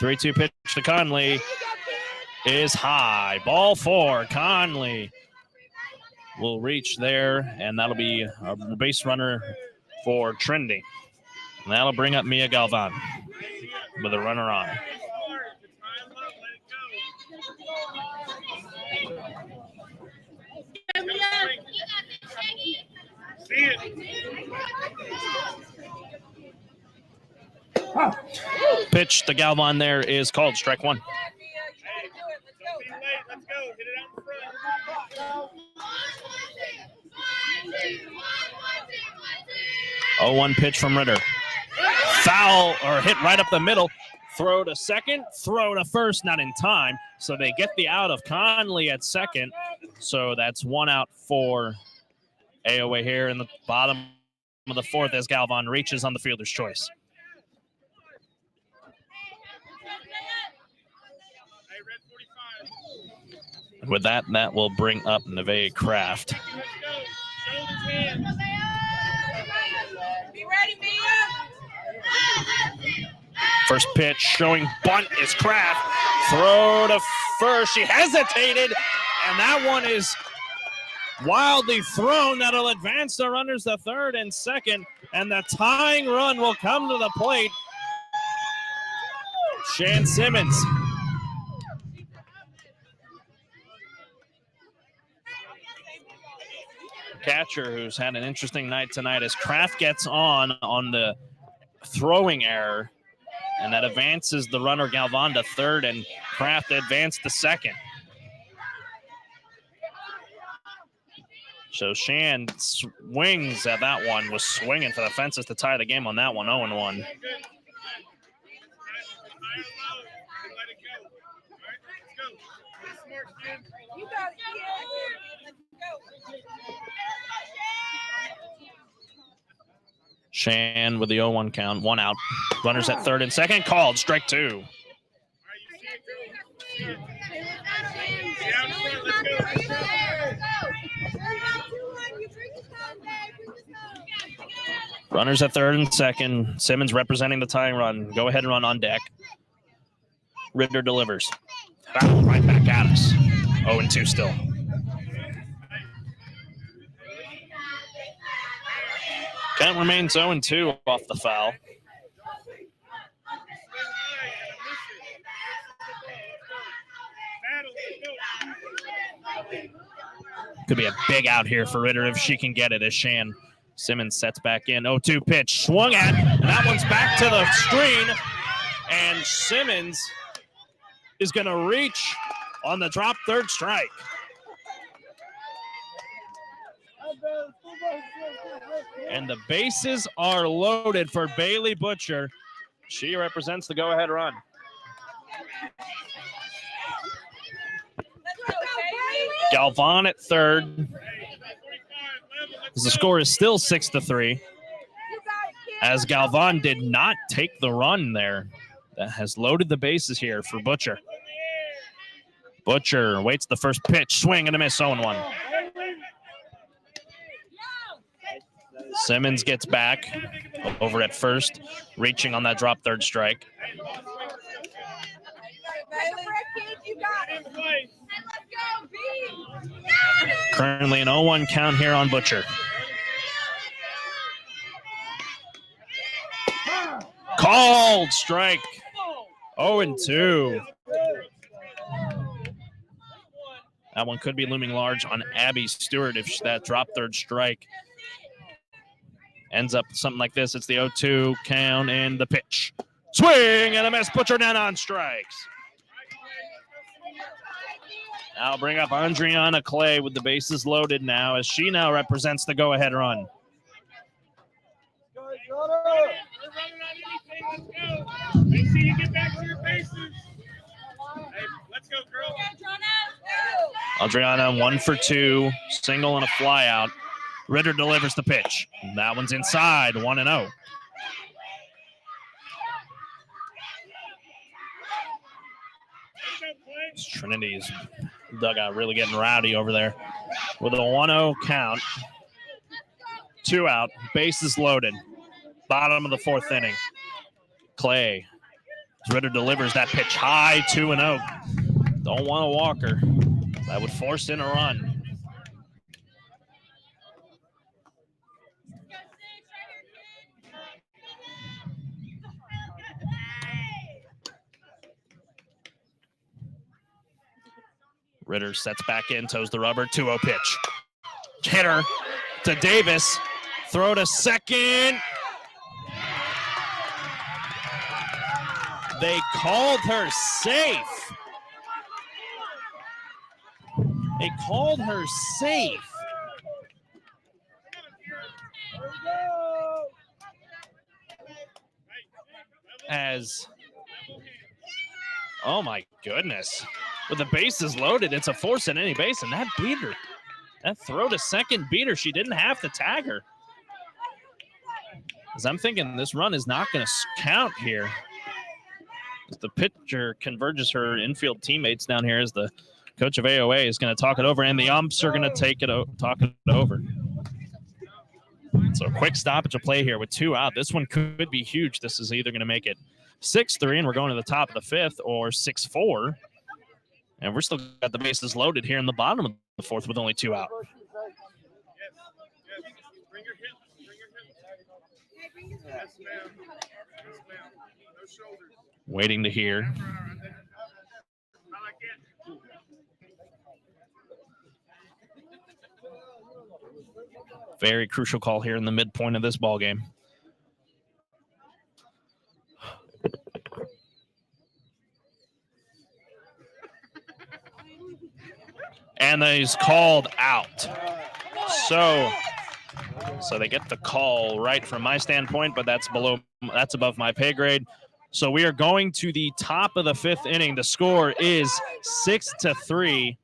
3-2 pitch to Conley is high. Ball 4. Conley will reach there, and that'll be a base runner for Trinity. And that'll bring up Mia Galvan with a runner on. Pitch to Galvan there is called, strike 1. 0-1 pitch from Ritter. Foul, or hit right up the middle. Throw to second, throw to first, not in time. So they get the out of Conley at second. So that's 1 out for AOA here in the bottom of the 4th as Galvan reaches on the fielder's choice. With that, that will bring up Neve Kraft. Be ready, Mia! First pitch showing bunt is Kraft. Throw to first. She hesitated, and that one is wildly thrown. That'll advance the runners to third and second, and the tying run will come to the plate. Shan Simmons. Catcher who's had an interesting night tonight as Kraft gets on the throwing error, and that advances the runner Galvan to third, and Kraft advanced to second. So Shan swings at that one, was swinging for the fences to tie the game on that one, 0-1. You got it, kid. Let's go. Shan with the 0-1 count, 1 out. Runners at third and second, called, strike 2. Runners at third and second. Simmons representing the tying run. Go ahead and run on deck. Ritter delivers. Foul right back at us. 0-2 still. Count remains 0-2 off the foul. Could be a big out here for Ritter if she can get it as Shan Simmons sets back in. 0-2 pitch swung at, and that one's back to the screen. And Simmons is going to reach on the drop third strike. And the bases are loaded for Bailey Butcher. She represents the go-ahead run. Galvan at third. The score is still 6-3. As Galvan did not take the run there. That has loaded the bases here for Butcher. Butcher waits the first pitch, swing and a miss, 0-1. Simmons gets back over at first, reaching on that drop third strike. Currently an 0-1 count here on Butcher. Called strike. 0-2. That one could be looming large on Abby Stewart if that drop third strike ends up something like this. It's the 0-2 count and the pitch. Swing and a miss. Butcher down on strikes. I'll bring up Andriana Clay with the bases loaded now as she now represents the go-ahead run. Make sure you get back to your bases. Hey, let's go, girl. Adriana 1 for 2, single and a fly out. Ritter delivers the pitch. That one's inside, 1-0. Trinity's dugout really getting rowdy over there. With a 1-0 count, 2 out, bases loaded. Bottom of the fourth inning. Clay. Ritter delivers that pitch high, 2-0. Don't want a walker. That would force in a run. Ritter sets back in, toes the rubber, 2-0 pitch. Hitter to Davis. Throw to second. They called her safe. They called her safe. As, oh my goodness. With the bases loaded, it's a force at any base, and that beat her. That throw to second beat her. She didn't have to tag her. As I'm thinking this run is not going to count here. As the pitcher converges her infield teammates down here, as the coach of AOA is going to talk it over, and the umps are going to talk it over. So a quick stoppage of play here with 2 out. This one could be huge. This is either going to make it 6-3, and we're going to the top of the 5th, or 6-4. And we're still got the bases loaded here in the bottom of the 4th with only 2 out. Bring your hips. Bring your hips. Yes, ma'am. Yes, ma'am. No shoulders. Waiting to hear. I like it. Very crucial call here in the midpoint of this ball game. And he's called out. So they get the call right from my standpoint, but that's above my pay grade. So we are going to the top of the 5th inning. The score is 6-3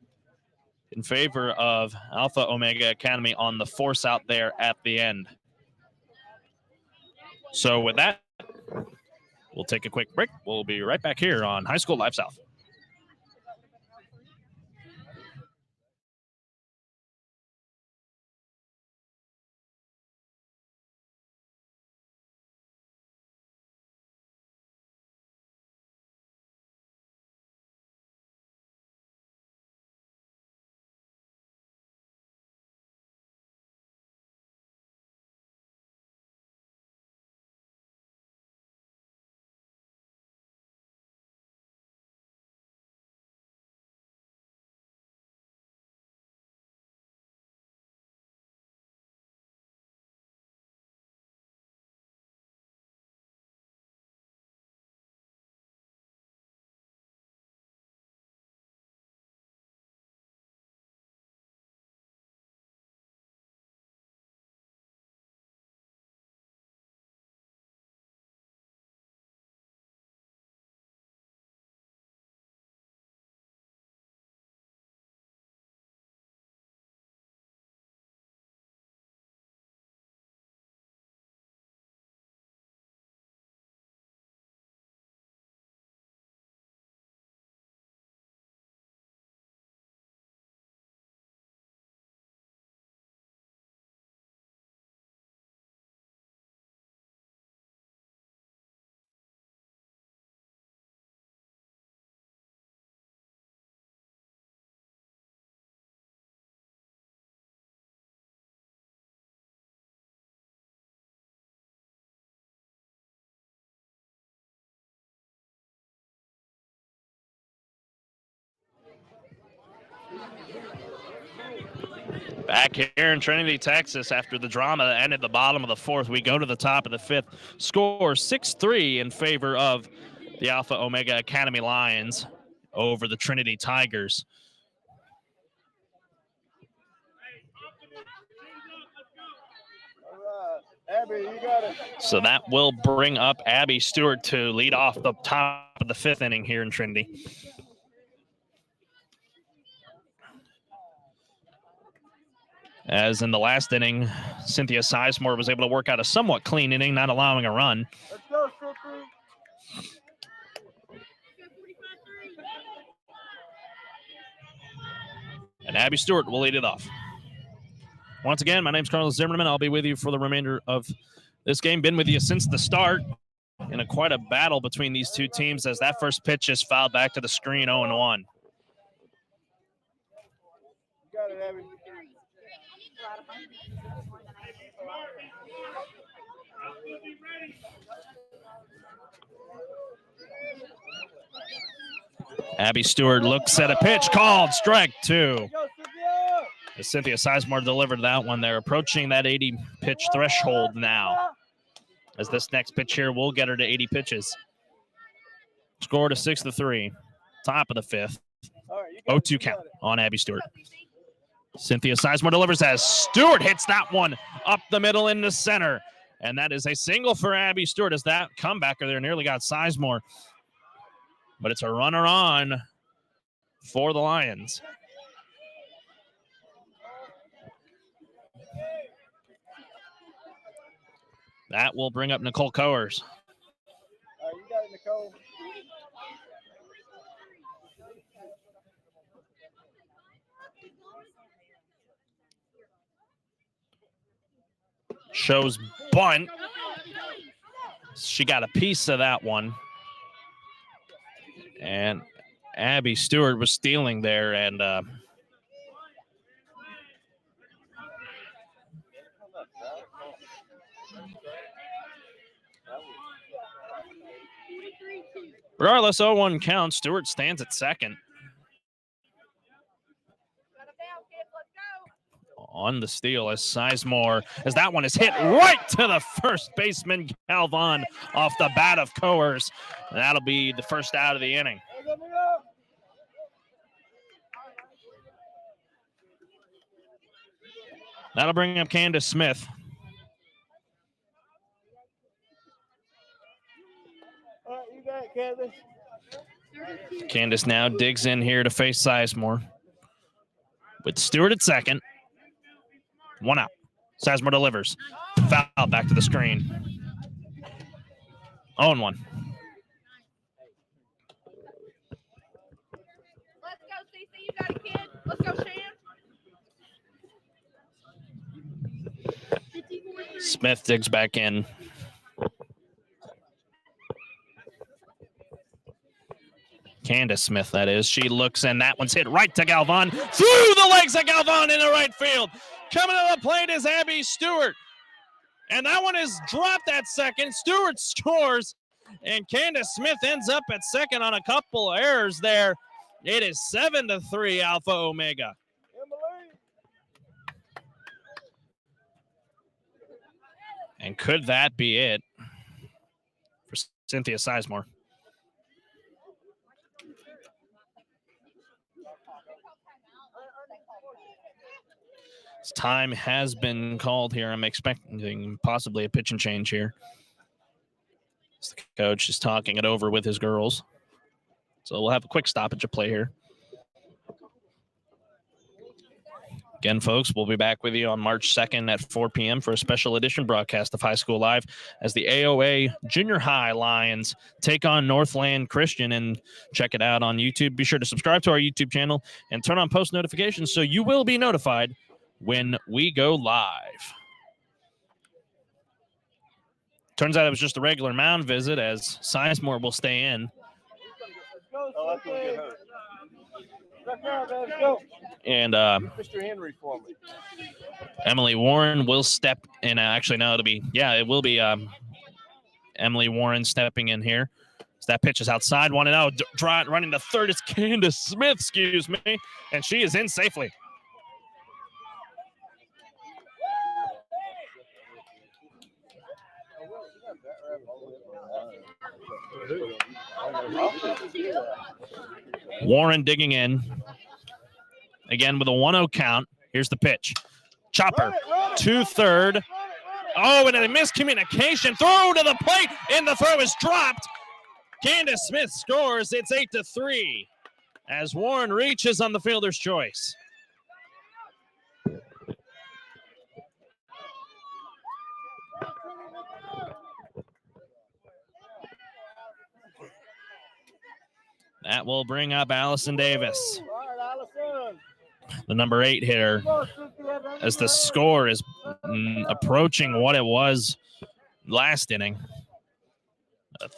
in favor of Alpha Omega Academy on the force out there at the end. So with that, we'll take a quick break. We'll be right back here on High School Live South. Back here in Trinity, Texas, after the drama that ended the bottom of the fourth, we go to the top of the fifth. Score 6-3 in favor of the Alpha Omega Academy Lions over the Trinity Tigers. Abby, you got it. So that will bring up Abby Stewart to lead off the top of the fifth inning here in Trinity. As in the last inning, Cynthia Sizemore was able to work out a somewhat clean inning, not allowing a run. Let's go, Cynthia. And Abby Stewart will lead it off. Once again, my name's Carlos Zimmerman. I'll be with you for the remainder of this game. Been with you since the start in quite a battle between these two teams as that first pitch is fouled back to the screen 0-1. You got it, Abby. Abby Stewart looks at a pitch called strike 2. Go, Cynthia. As Cynthia Sizemore delivered that one, they're approaching that 80 pitch threshold now. As this next pitch here will get her to 80 pitches. Scored a 6-3. Top of the fifth. All right, you got it, 0-2 you count got it. on Abby Stewart. Cynthia Sizemore delivers as Stewart hits that one up the middle into center. And that is a single for Abby Stewart as that comebacker there nearly got Sizemore. But it's a runner on for the Lions. That will bring up Nicole Coers. All right, you got it, Nicole. Shows bunt. She got a piece of that one. And Abby Stewart was stealing there, and regardless, 0-1 count. Stewart stands at second. On the steal as Sizemore, as that one is hit right to the first baseman, Galvan, off the bat of Coers. And that'll be the first out of the inning. That'll bring up Candace Smith. All right, you got it, Candace. Candace now digs in here to face Sizemore. With Stewart at second. 1 out. Sizemore delivers. Foul back to the screen. 0-1. Let's go, CC. You got it, kid. Let's go, Shan. Smith digs back in. Candace Smith, that is. She looks, and that one's hit right to Galvan. Through the legs of Galvan in the right field. Coming to the plate is Abby Stewart. And that one is dropped at second. Stewart scores, and Candace Smith ends up at second on a couple of errors there. It is 7-3 Alpha Omega. And could that be it for Cynthia Sizemore? Time has been called here. I'm expecting possibly a pitch and change here. The coach is talking it over with his girls. So we'll have a quick stoppage of play here. Again, folks, we'll be back with you on March 2nd at 4 p.m. for a special edition broadcast of High School Live as the AOA Junior High Lions take on Northland Christian. And check it out on YouTube. Be sure to subscribe to our YouTube channel and turn on post notifications so you will be notified when we go live. Turns out it was just a regular mound visit as Sizemore will stay in. And Mr. Henry for me. Emily Warren will step in. Actually, no, it will be Emily Warren stepping in here. So that pitch is outside, 1-0. Running to third is Candace Smith, excuse me. And she is in safely. Warren digging in. Again with a 1-0 count. Here's the pitch. Chopper to third. Oh, and a miscommunication. Throw to the plate, and the throw is dropped. Candace Smith scores. It's 8-3 as Warren reaches on the fielder's choice. That will bring up Allison Davis, the number 8 hitter, as the score is approaching what it was last inning. A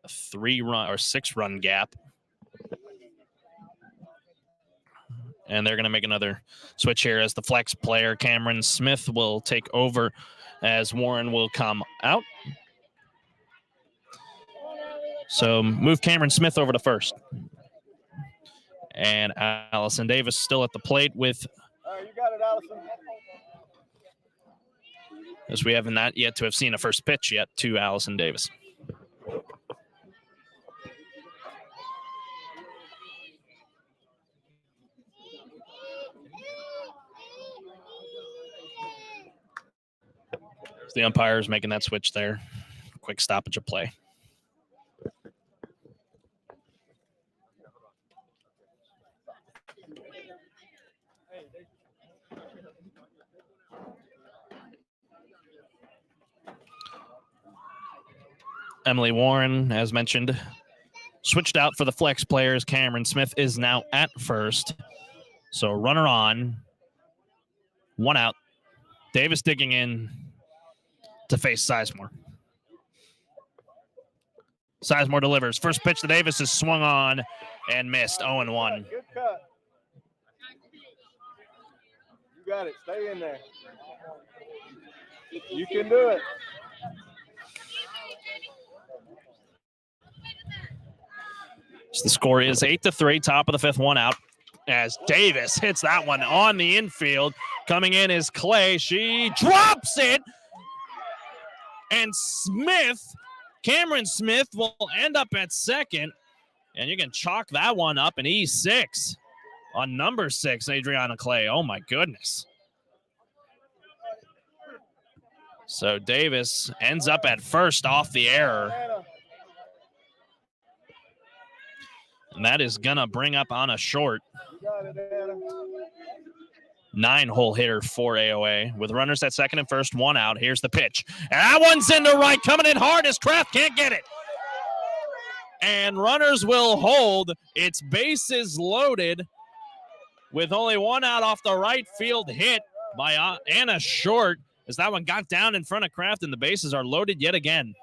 3-run or 6-run gap. And they're going to make another switch here as the flex player, Cameron Smith, will take over as Warren will come out. So move Cameron Smith over to first. And Allison Davis still at the plate with... You got it, Allison. As we haven't not yet to have seen a first pitch yet to Allison Davis. The umpire is making that switch there. Quick stoppage of play. Emily Warren, as mentioned, switched out for the flex players. Cameron Smith is now at first. So runner on. 1 out. Davis digging in to face Sizemore. Sizemore delivers. First pitch to Davis is swung on and missed. 0-1. Good cut. You got it. Stay in there. You can do it. So the score is 8-3, top of the 5th, 1 out. As Davis hits that one on the infield. Coming in is Clay. She drops it. And Cameron Smith will end up at second. And you can chalk that one up an E6 on number 6, Adriana Clay. Oh, my goodness. So Davis ends up at first off the error. And that is going to bring up on a short. 9-hole hitter for AOA with runners at second and first, 1 out. Here's the pitch. And that one's into right, coming in hard as Kraft can't get it. And runners will hold. It's bases loaded with only 1 out off the right field hit by Anna Short as that one got down in front of Kraft and the bases are loaded yet again.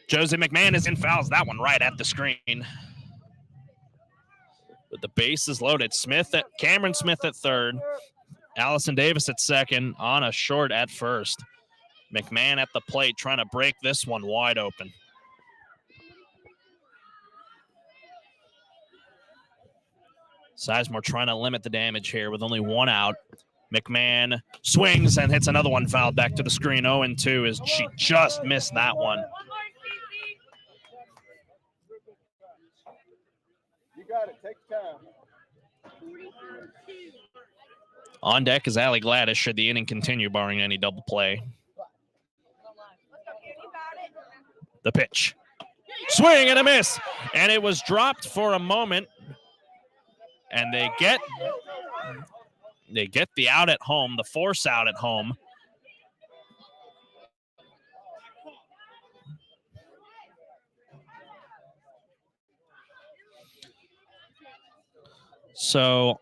Josie McMahon is in, fouls that one right at the screen. With the bases loaded, Cameron Smith at third, Allison Davis at second, Anna Short at first. McMahon at the plate trying to break this one wide open. Sizemore trying to limit the damage here with only 1 out. McMahon swings and hits another one fouled back to the screen. 0-2 as she just missed that one. You got it. Take time. On deck is Allie Gladys should the inning continue barring any double play. The pitch. Swing and a miss. And it was dropped for a moment. And they get the out at home, the force out at home. So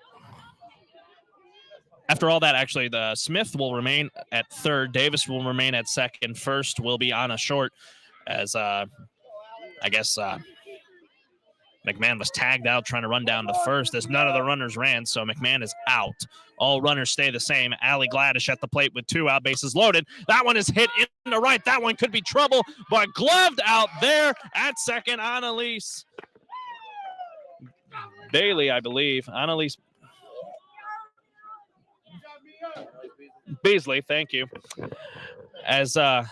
after all that, actually, the Smith will remain at third. Davis will remain at second. First will be Anna Short as, I guess, McMahon was tagged out trying to run down to first as none of the runners ran, so McMahon is out. All runners stay the same. Allie Gladish at the plate with 2 out, bases loaded. That one is hit in the right. That one could be trouble, but gloved out there at second. Annalise Bailey, I believe. Annalise Beasley, thank you. As that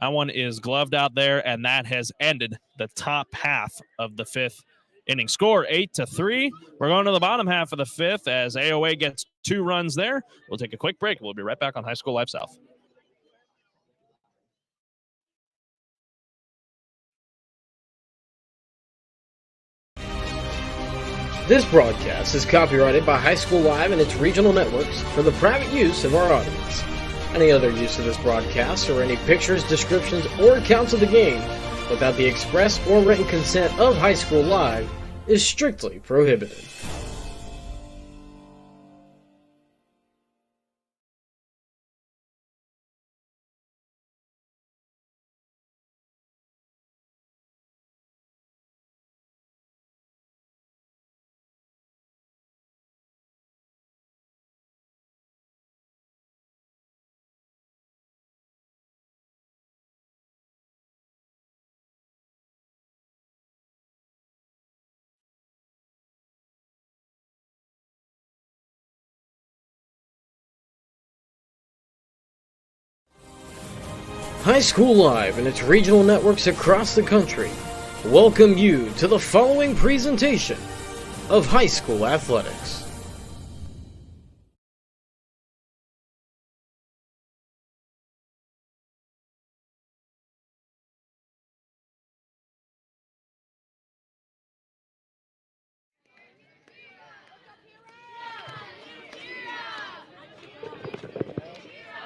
one is gloved out there, and that has ended the top half of the 5th inning. Score 8-3. We're going to the bottom half of the 5th as AOA gets 2 runs there. We'll take a quick break. We'll be right back on High School Live South. This broadcast is copyrighted by High School Live and its regional networks for the private use of our audience. Any other use of this broadcast or any pictures, descriptions, or accounts of the game without the express or written consent of High School Live is strictly prohibited. High School Live and its regional networks across the country welcome you to the following presentation of high school athletics.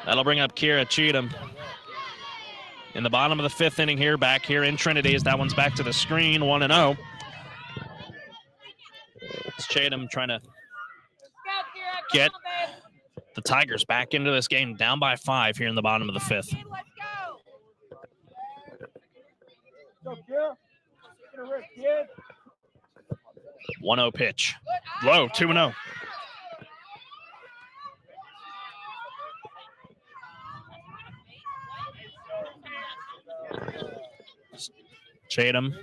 That'll bring up Kira Cheatham. In the bottom of the 5th inning here, back here in Trinity, as that one's back to the screen, 1-0. It's Cheatham trying to get the Tigers back into this game, down by 5 here in the bottom of the 5th. Let's go. 1-0 pitch. Low, 2-0. Chatham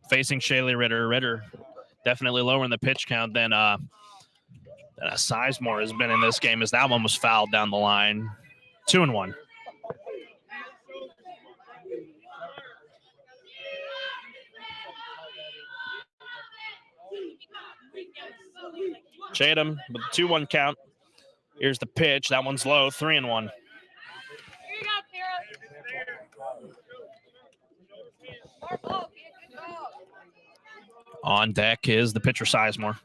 facing Shaylee Ritter. Ritter definitely lowering the pitch count than Sizemore has been in this game, as that one was fouled down the line. 2-1. Chatham with a 2-1 count. Here's the pitch. That one's low. 3-1. On deck is the pitcher, Sizemore.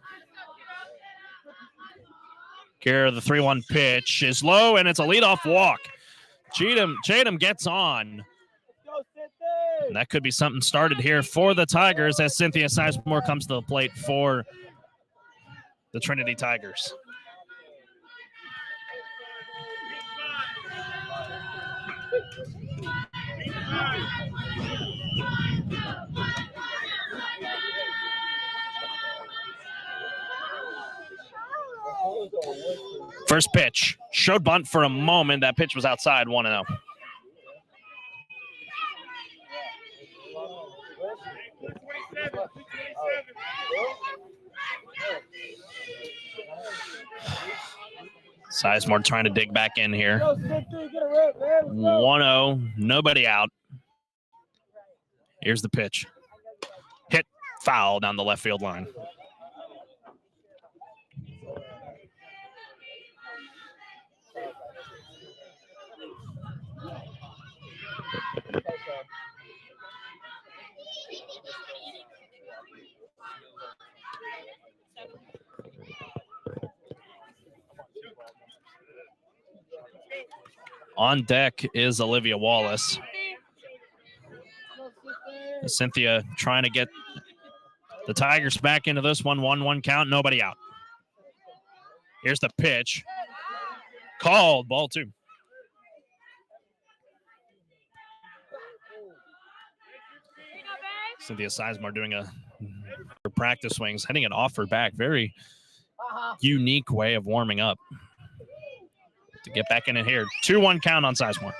Here, the 3-1 pitch is low, and it's a leadoff walk. Chatham gets on. And that could be something started here for the Tigers as Cynthia Sizemore comes to the plate for the Trinity Tigers. First pitch. Showed bunt for a moment. That pitch was outside, 1-0. Sizemore trying to dig back in here. 1-0. Nobody out. Here's the pitch. Hit foul down the left field line. On deck is Olivia Wallace. Cynthia trying to get the Tigers back into this one. 1-1 count, nobody out. Here's the pitch. Called, ball 2. Cynthia Sizemore doing a Her practice swings, hitting it off her back. Very unique way of warming up. To get back in it here. 2-1 count on Sizemore.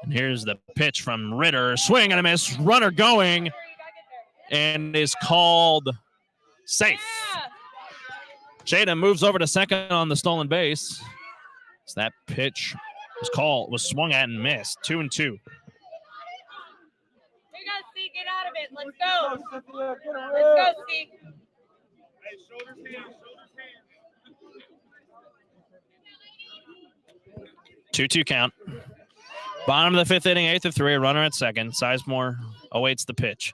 And here's the pitch from Ritter. Swing and a miss. Runner going. And is called safe. Jada moves over to second on the stolen base. So that pitch was swung at and missed. 2-2. You guys see, get out of it. Let's go. Let's go, Steve. Hey, shoulders hands. 2-2 count. Bottom of the 5th inning, 8-3. Runner at second. Sizemore awaits the pitch.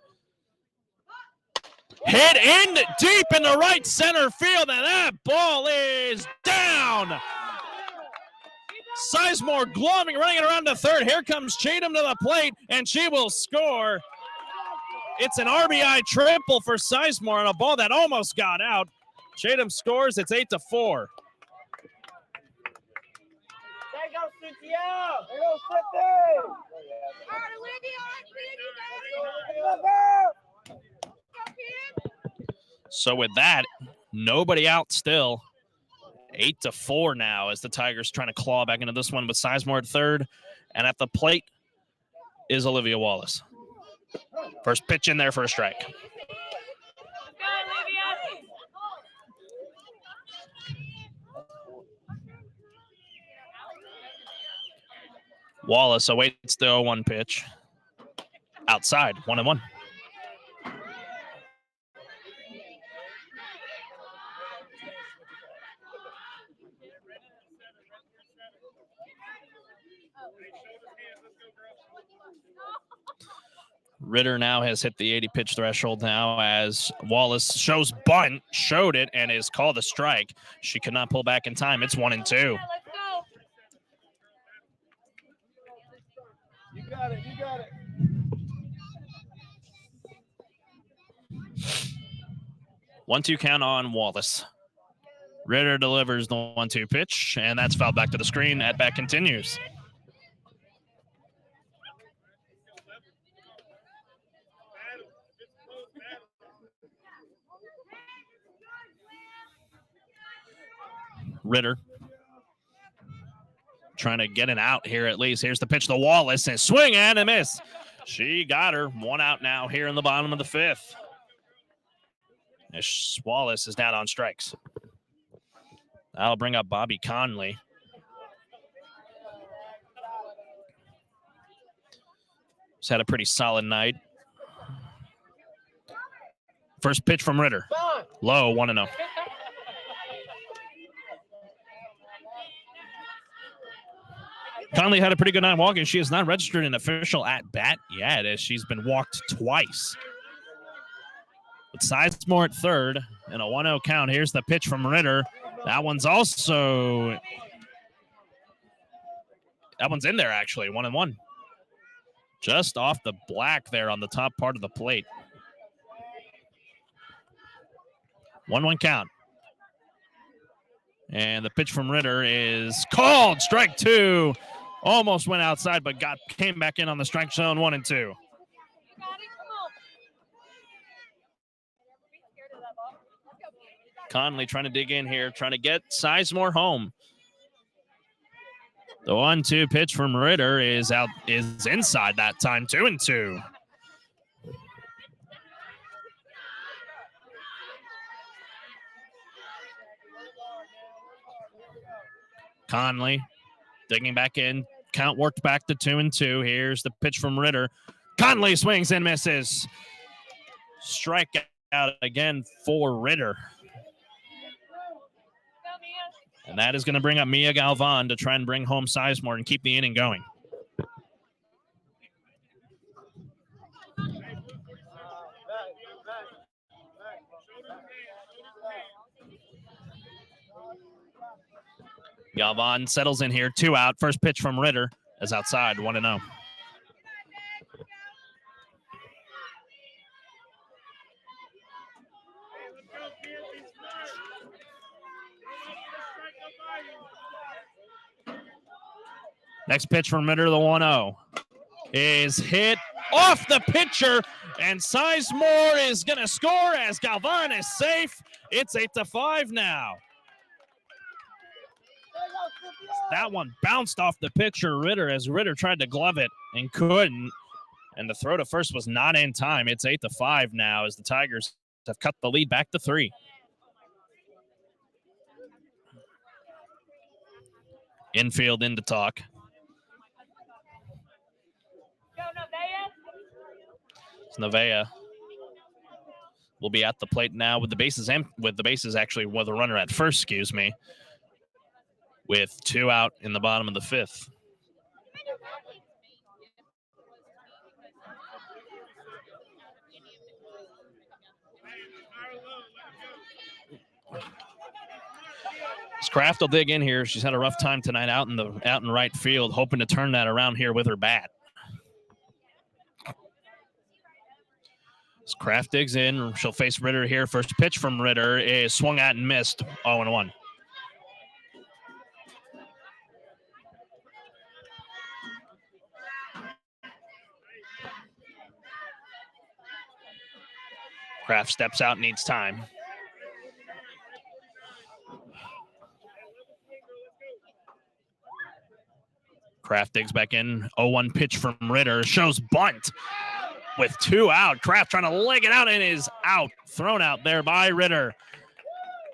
Hit in deep in the right center field, and that ball is down. Sizemore gloving, running it around to third. Here comes Cheatham to the plate, and she will score. It's an RBI triple for Sizemore on a ball that almost got out. Cheatham scores. It's 8-4. There you go, Cynthia. There you go, Cynthia. So with that, nobody out still. 8-4 now as the Tigers trying to claw back into this one with Sizemore at third. And at the plate is Olivia Wallace. First pitch in there for a strike. Wallace awaits the 0-1 pitch. Outside, 1-1. Ritter now has hit the 80-pitch threshold now as Wallace shows bunt, showed it, and is called a strike. She could not pull back in time. It's 1-2. You got it. You got it. 1-2 count on Wallace. Ritter delivers the 1-2 pitch, and that's fouled back to the screen. At bat continues. Ritter trying to get an out here at least. Here's the pitch to Wallace, and swing and a miss. She got her. 1 out now here in the bottom of the 5th. As Wallace is down on strikes. That'll bring up Bobby Conley. He's had a pretty solid night. First pitch from Ritter. Low, 1-0. Conley had a pretty good night walking. She has not registered an official at-bat yet as she's been walked twice. But Sizemore at third and a 1-0 count. Here's the pitch from Ritter. That one's in there actually, 1-1. Just off the black there on the top part of the plate. 1-1 count. And the pitch from Ritter is called. Strike 2. Almost went outside, but came back in on the strike zone. 1-2. Conley trying to dig in here, trying to get Sizemore home. The 1-2 pitch from Ritter is inside that time. 2-2. Conley digging back in. Count worked back to 2-2. Here's the pitch from Ritter. Conley swings and misses. Strike out again for Ritter. And that is going to bring up Mia Galvan to try and bring home Sizemore and keep the inning going. Galvan settles in here, 2 out. First pitch from Ritter is outside, 1-0. Next pitch from Ritter, the 1-0, is hit off the pitcher, And Sizemore is going to score as Galvan is safe. It's 8-5 now. That one bounced off the pitcher, Ritter, as Ritter tried to glove it and couldn't. And the throw to first was not in time. It's 8-5 now as the Tigers have cut the lead back to 3. Infield in to talk. Nevaeh will be at the plate now with the bases actually with a runner at first, with 2 out in the bottom of the 5th. Kraft will dig in here. She's had a rough time tonight out in right field, hoping to turn that around here with her bat. As Kraft digs in, she'll face Ritter here. First pitch from Ritter is swung at and missed. 0-1. Kraft steps out, needs time. Kraft digs back in. 0-1 pitch from Ritter. Shows bunt with 2 out. Kraft trying to leg it out and is out. Thrown out there by Ritter.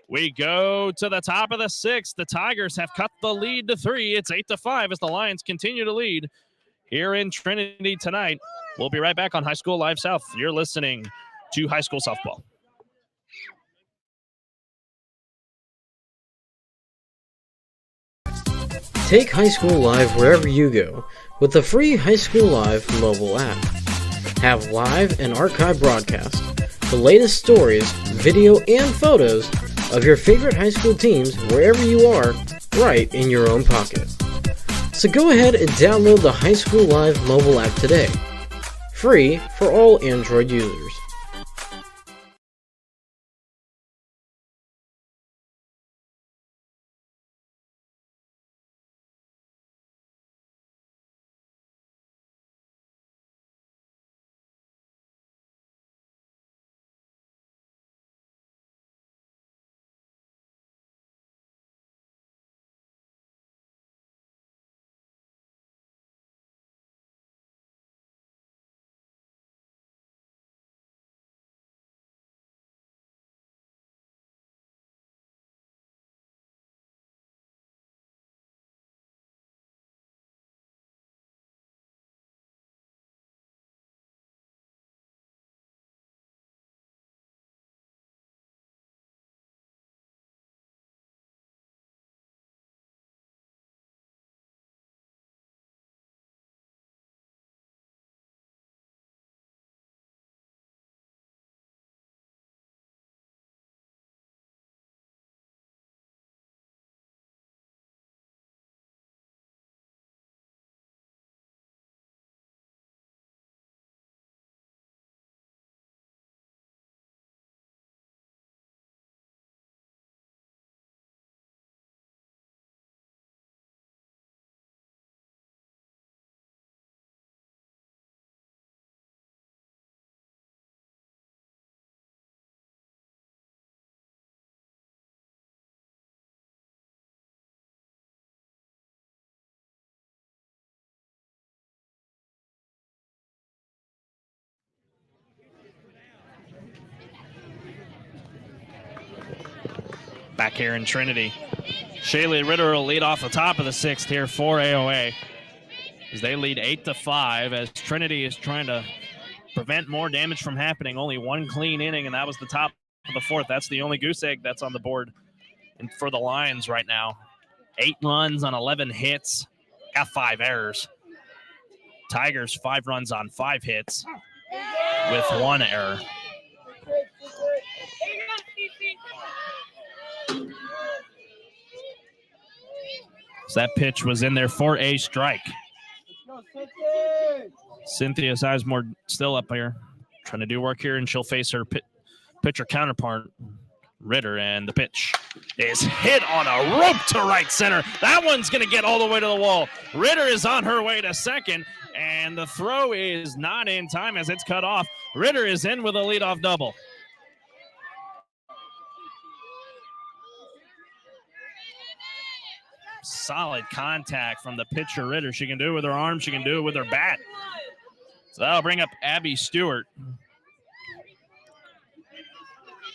We go to the top of the 6th. The Tigers have cut the lead to 3. It's 8-5 as the Lions continue to lead here in Trinity tonight. We'll be right back on High School Live South. You're listening to High School Softball. Take High School Live wherever you go with the free High School Live mobile app. Have live and archive broadcasts, the latest stories, video, and photos of your favorite high school teams wherever you are, right in your own pocket. So go ahead and download the High School Live mobile app today. Free for all Android users. Back here in Trinity, Shaylee Ritter will lead off the top of the 6th here for AOA as they lead 8-5 as Trinity is trying to prevent more damage from happening. Only 1 clean inning, and that was the top of the 4th. That's the only goose egg that's on the board and for the Lions right now. 8 runs on 11 hits, got 5 errors. Tigers 5 runs on 5 hits with 1 error. So that pitch was in there for a strike. Cynthia Sizemore still up here, trying to do work here, and she'll face her pitcher counterpart, Ritter, and the pitch is hit on a rope to right center. That one's going to get all the way to the wall. Ritter is on her way to second, and the throw is not in time as it's cut off. Ritter is in with a leadoff double. Solid contact from the pitcher, Ritter. She can do it with her arm. She can do it with her bat. So that'll bring up Abby Stewart.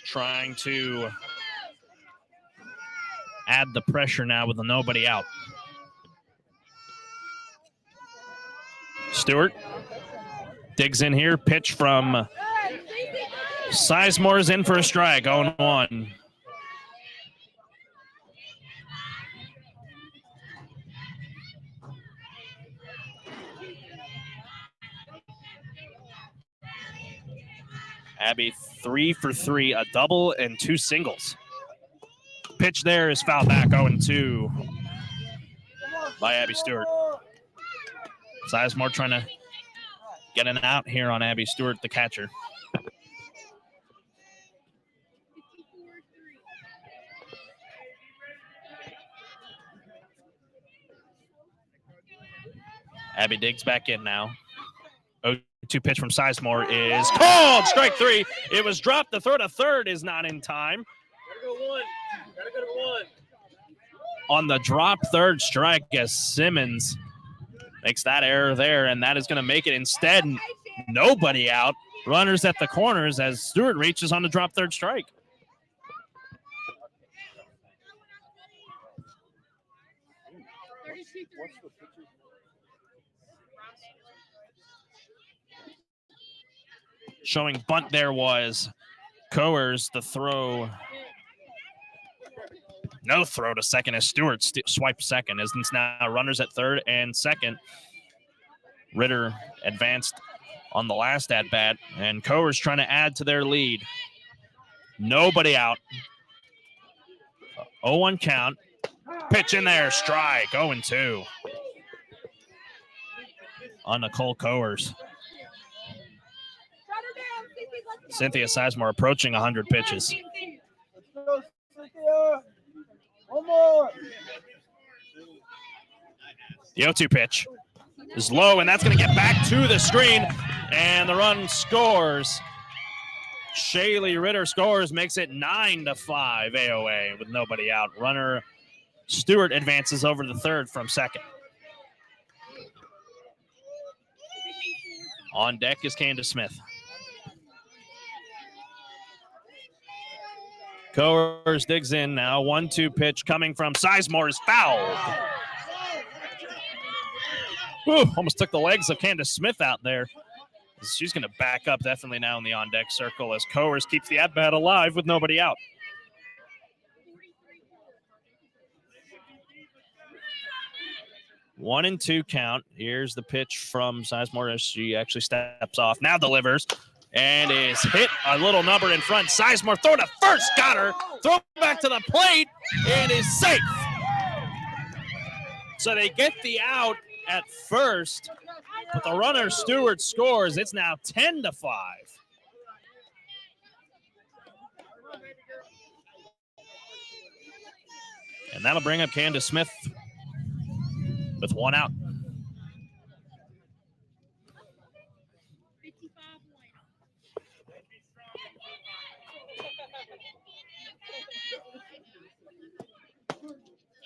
Trying to add the pressure now with nobody out. Stewart digs in here. Pitch from Sizemore's in for a strike. 0-1. Abby 3 for 3, a double and 2 singles. Pitch there is foul back, 0-2 by Abby Stewart. Sizemore trying to get an out here on Abby Stewart, the catcher. Abby digs back in now. 0-2 pitch from Sizemore is called. Strike 3. It was dropped. The throw to third is not in time. Gotta go one. Gotta go to one. On the drop third strike as Simmons makes that error there, and that is going to make it instead nobody out. Runners at the corners as Stewart reaches on the drop third strike. Showing bunt there was Coers. The throw, no throw to second as Stewart swiped second. As it's now runners at third and second. Ritter advanced on the last at bat, and Coers trying to add to their lead. Nobody out. 0-1 count. Pitch in there, strike. 0-2 on Nicole Coers. Cynthia Sizemore approaching 100 pitches. One more. The 0-2 pitch is low, and that's going to get back to the screen, and the run scores. Shaylee Ritter scores, makes it 9-5 AOA with nobody out. Runner Stewart advances over to third from second. On deck is Candace Smith. Coers digs in now. 1-2 pitch coming from Sizemore is fouled. Ooh, almost took the legs of Candace Smith out there. She's going to back up definitely now in the on-deck circle as Coers keeps the at-bat alive with nobody out. One and two count. Here's the pitch from Sizemore as she actually steps off. Now delivers and is hit a little number in front. Sizemore throw to first. Got her. Throw back to the plate and is safe. So they get the out at first, but the runner Stewart scores. It's now 10-5. And that'll bring up Candace Smith with one out.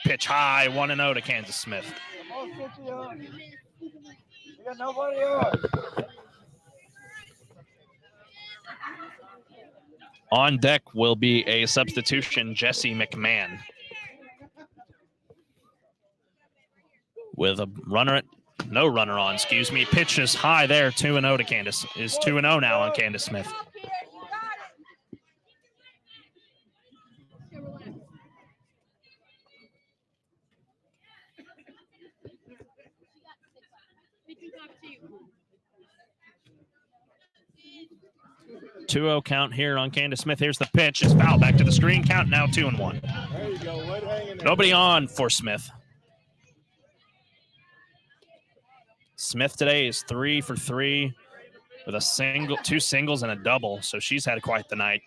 Pitch high, 1-0 to Kansas Smith. We got nobody on. On deck will be a substitution, Jesse McMahon. With a runner, no runner on, excuse me. Pitch is high there, 2-0 to Candace. Is 2-0 now on Candace Smith. Two-0 count here on Candace Smith. Here's the pitch. It's foul back to the screen. Count now 2-1. There you go. Let it hang in there. Nobody on for Smith. Smith today is 3 for 3 with a single, 2 singles and a double. So she's had quite the night.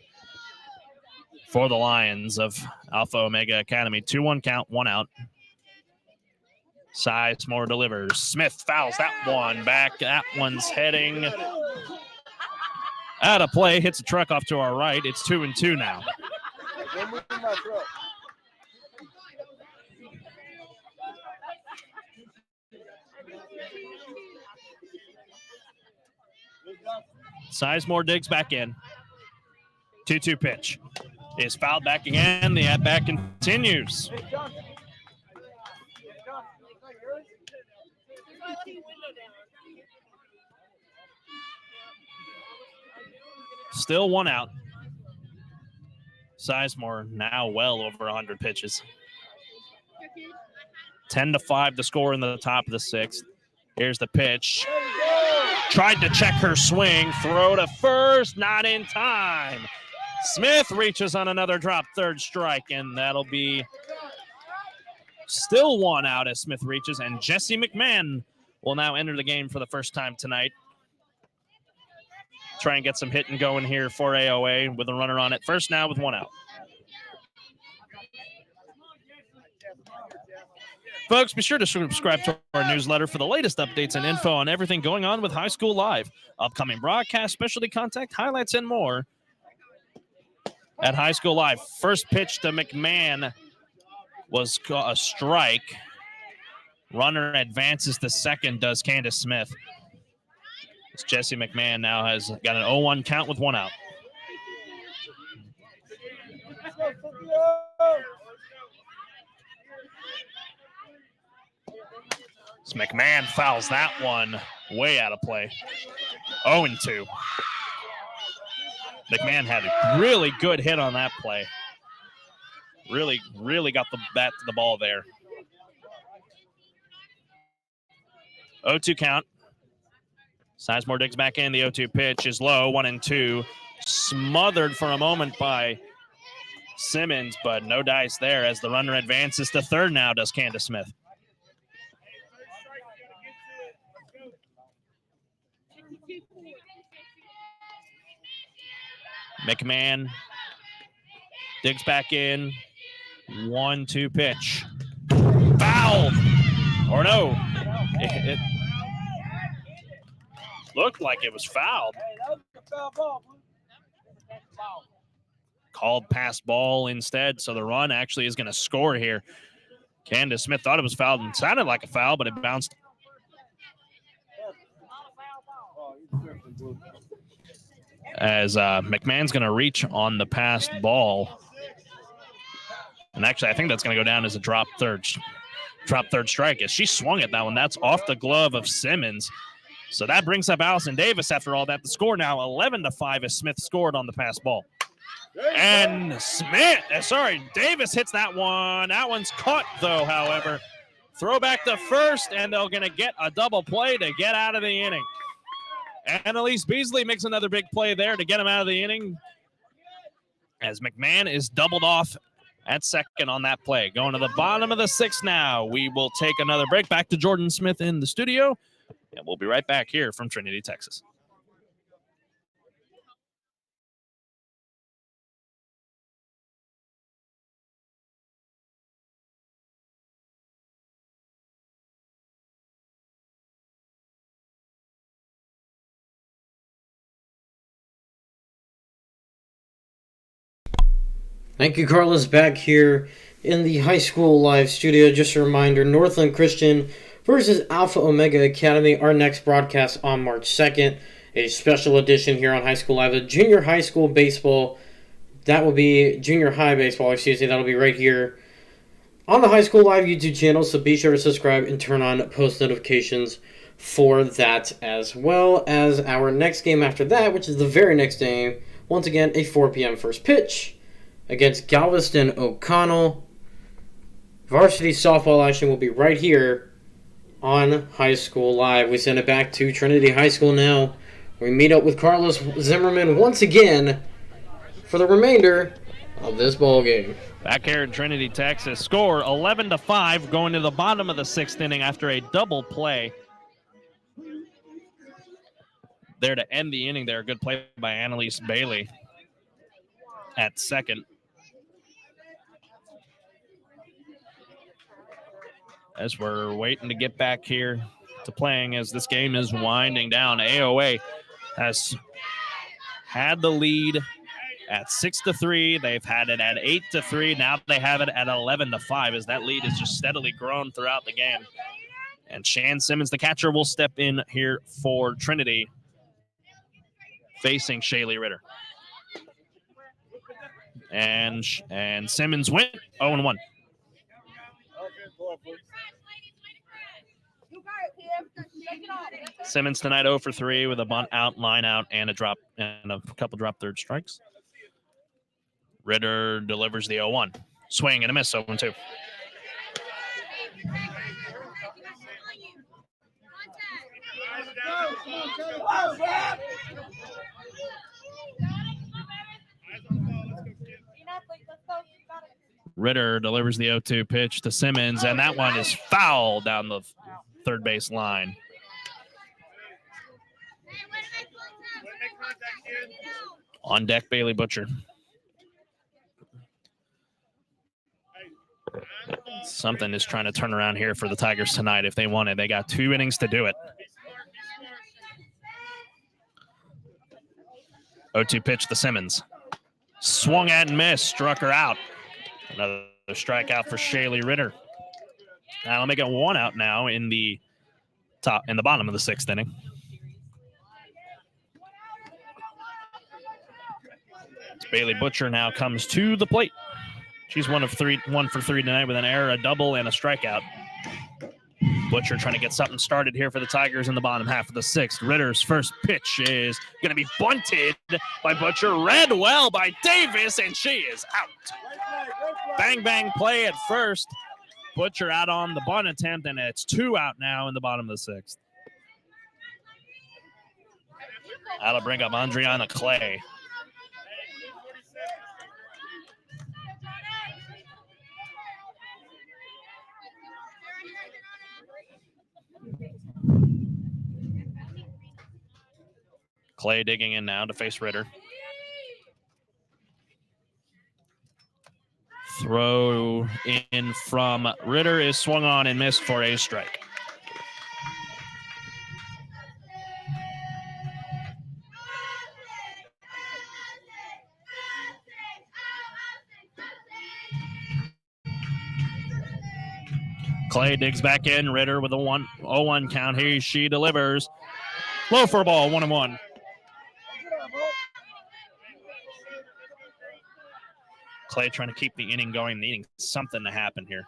for the Lions of Alpha Omega Academy. 2-1 count, 1 out. Sizemore delivers. Smith fouls that one back. That one's heading out of play. Hits a truck off to our right. It's 2-2 now. Sizemore digs back in. 2-2 pitch. Is fouled back again. The at-bat continues. Still 1 out. Sizemore now well over 100 pitches. 10-5 to score in the top of the 6th. Here's the pitch. Tried to check her swing. Throw to first. Not in time. Smith reaches on another drop third strike, and that'll be still 1 out as Smith reaches, and Jesse McMahon will now enter the game for the first time tonight. Try and get some hitting going here for AOA with a runner on at first now with 1 out. Folks, be sure to subscribe to our newsletter for the latest updates and info on everything going on with High School Live, upcoming broadcast, specialty contact, highlights, and more at High School Live. First pitch to McMahon was a strike. Runner advances to second, does Candace Smith. As Jesse McMahon now has got an 0-1 count with 1 out. As McMahon fouls that one way out of play. 0-2. McMahon had a really good hit on that play. Really got the bat to the ball there. 0-2 count. Sizemore digs back in. The 0-2 pitch is low. 1-2. Smothered for a moment by Simmons, but no dice there as the runner advances to third now, does Candace Smith. McMahon digs back in. 1-2 pitch. Foul! Or no. It looked like it was fouled. Called pass ball instead, so the run actually is going to score here. Candace Smith thought it was fouled and sounded like a foul, but it bounced. As McMahon's going to reach on the passed ball. And actually, I think that's going to go down as a drop third strike. As she swung at that one, that's off the glove of Simmons. So that brings up Allison Davis after all that. The score now 11-5 as Smith scored on the pass ball. And Davis hits that one. That one's caught, though, however. Throw back to first, and they're going to get a double play to get out of the inning. Annalise Beasley makes another big play there to get him out of the inning. As McMahon is doubled off at second on that play. Going to the bottom of the 6th now. We will take another break. Back to Jordan Smith in the studio. And we'll be right back here from Trinity, Texas. Thank you, Carlos. Back here in the High School Live studio. Just a reminder, Northland Christian versus Alpha Omega Academy. Our next broadcast on March 2nd. A special edition here on High School Live. The junior high school baseball. That will be junior high baseball, That'll be right here on the High School Live YouTube channel. So be sure to subscribe and turn on post notifications for that, as well as our next game after that, which is the very next day. Once again, a 4 p.m. first pitch against Galveston O'Connell. Varsity softball action will be right here on High School Live. We send it back to Trinity High School now. We meet up with Carlos Zimmerman once again for the remainder of this ball game. Back here in Trinity, Texas. Score 11-5 going to the bottom of the 6th inning after a double play. There to end the inning there. Good play by Annalise Bailey at second. as we're waiting to get back here to playing as this game is winding down. AOA has had the lead at 6-3. They've had it at 8-3. Now they have it at 11-5 as that lead has just steadily grown throughout the game. And Shan Simmons, the catcher, will step in here for Trinity, facing Shaylee Ritter. And Simmons went 0-1. Simmons tonight 0 for 3 with a bunt out, line out, and a drop and a couple drop third strikes. Ritter delivers the 0-1. Swing and a miss, 0-2. Ritter delivers the 0-2 pitch to Simmons, and that one is foul down the third base line. On deck, Bailey Butcher. Something is trying to turn around here for the Tigers tonight if they want it. They got 2 innings to do it. 0-2 pitch to Simmons. Swung at and missed, struck her out. Another strikeout for Shaylee Ritter. That'll make it 1 out now in the bottom of the 6th inning. Bailey Butcher now comes to the plate. She's 1 for 3 tonight with an error, a double, and a strikeout. Butcher trying to get something started here for the Tigers in the bottom half of the 6th. Ritter's first pitch is going to be bunted by Butcher. Read well by Davis, and she is out. Bang, bang play at first. Butcher out on the bunt attempt, and it's 2 out now in the bottom of the 6th. That'll bring up Andriana Clay. Clay digging in now to face Ritter. Throw in from Ritter is swung on and missed for a strike. Clay digs back in. Ritter with a 0-1 count. Here she delivers. Low for a ball, 1-1. Clay trying to keep the inning going, needing something to happen here.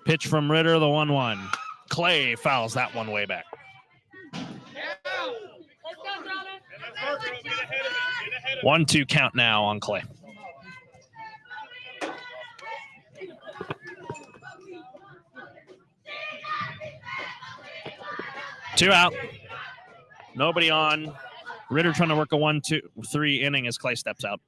Pitch from Ritter, the 1-1. Clay fouls that one way back. 1-2 count now on Clay. Two out. Nobody on. Ritter trying to work a 1-2-3 inning as Clay steps out.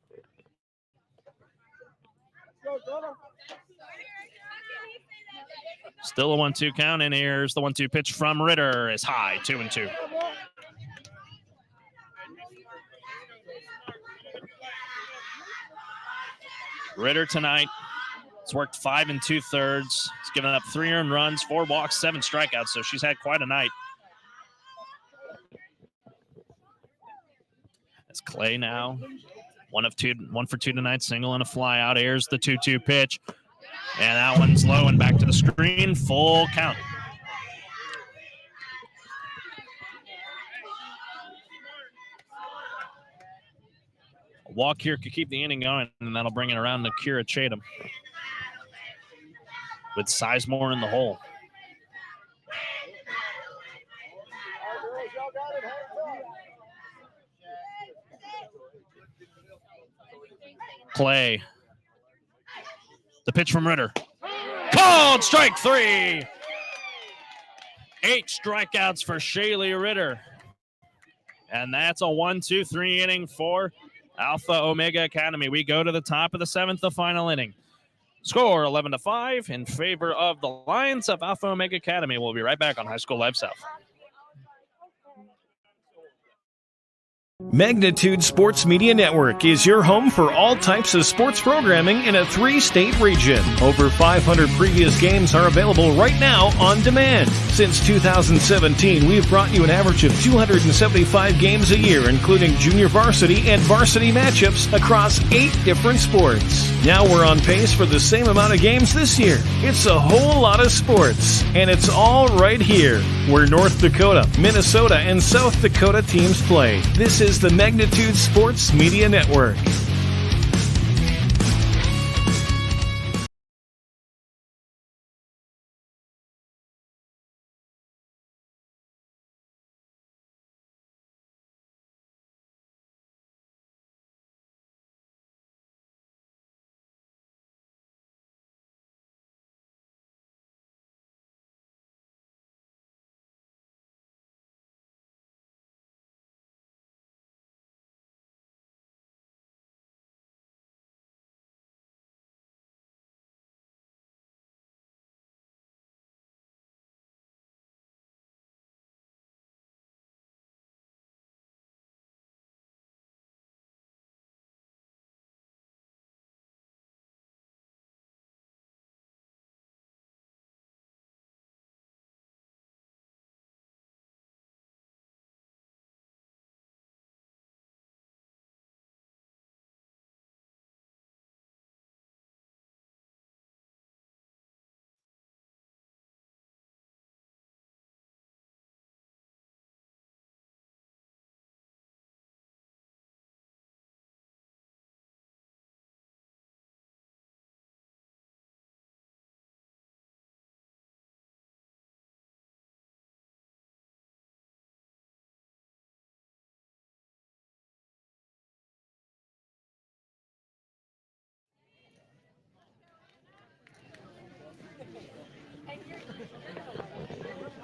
Still a 1-2 count, and here's the 1-2 pitch from Ritter. Is high, 2-2. Ritter tonight has worked 5 2/3. He's given up 3 earned runs, 4 walks, 7 strikeouts, so she's had quite a night. As Clay now, 1 for 2 tonight, single and a fly out. Here's the 2-2 pitch. And that one's low and back to the screen. Full count. A walk here could keep the inning going, and that'll bring it around to Kira Chatham with Sizemore in the hole. Clay. The pitch from Ritter. Called strike 3. 8 strikeouts for Shaylee Ritter. And that's a 1-2-3 inning for Alpha Omega Academy. We go to the top of the 7th, the final inning. Score 11-5 in favor of the Lions of Alpha Omega Academy. We'll be right back on High School Live South. Magnitude Sports Media Network is your home for all types of sports programming in a 3-state region. Over 500 previous games are available right now on demand. Since 2017, we've brought you an average of 275 games a year, including junior varsity and varsity matchups across 8 different sports. Now we're on pace for the same amount of games this year. It's a whole lot of sports, and it's all right here, where North Dakota, Minnesota, and South Dakota teams play. This is the Magnitude Sports Media Network.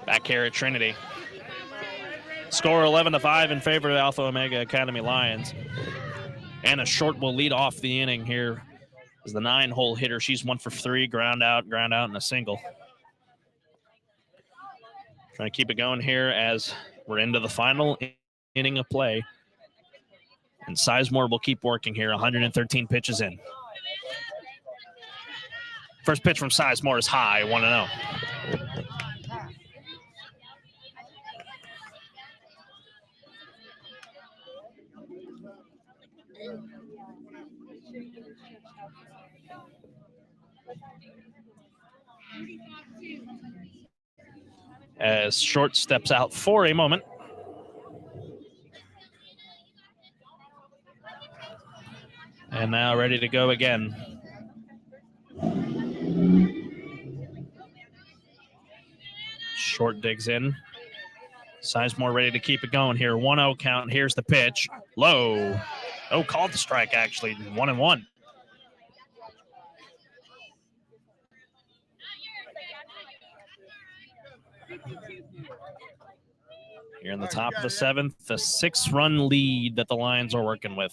Back here at Trinity. Score 11-5 in favor of the Alpha Omega Academy Lions. Anna Short will lead off the inning here as the 9-hole hitter. She's 1 for 3, ground out, and a single. Trying to keep it going here as we're into the final inning of play. And Sizemore will keep working here, 113 pitches in. First pitch from Sizemore is high, 1-0. As Short steps out for a moment. And now ready to go again. Short digs in. Sizemore ready to keep it going here. 1-0 count. Here's the pitch. Low. Oh, called the strike, actually. 1-1. Here in the top of the 7th, the 6-run lead that the Lions are working with.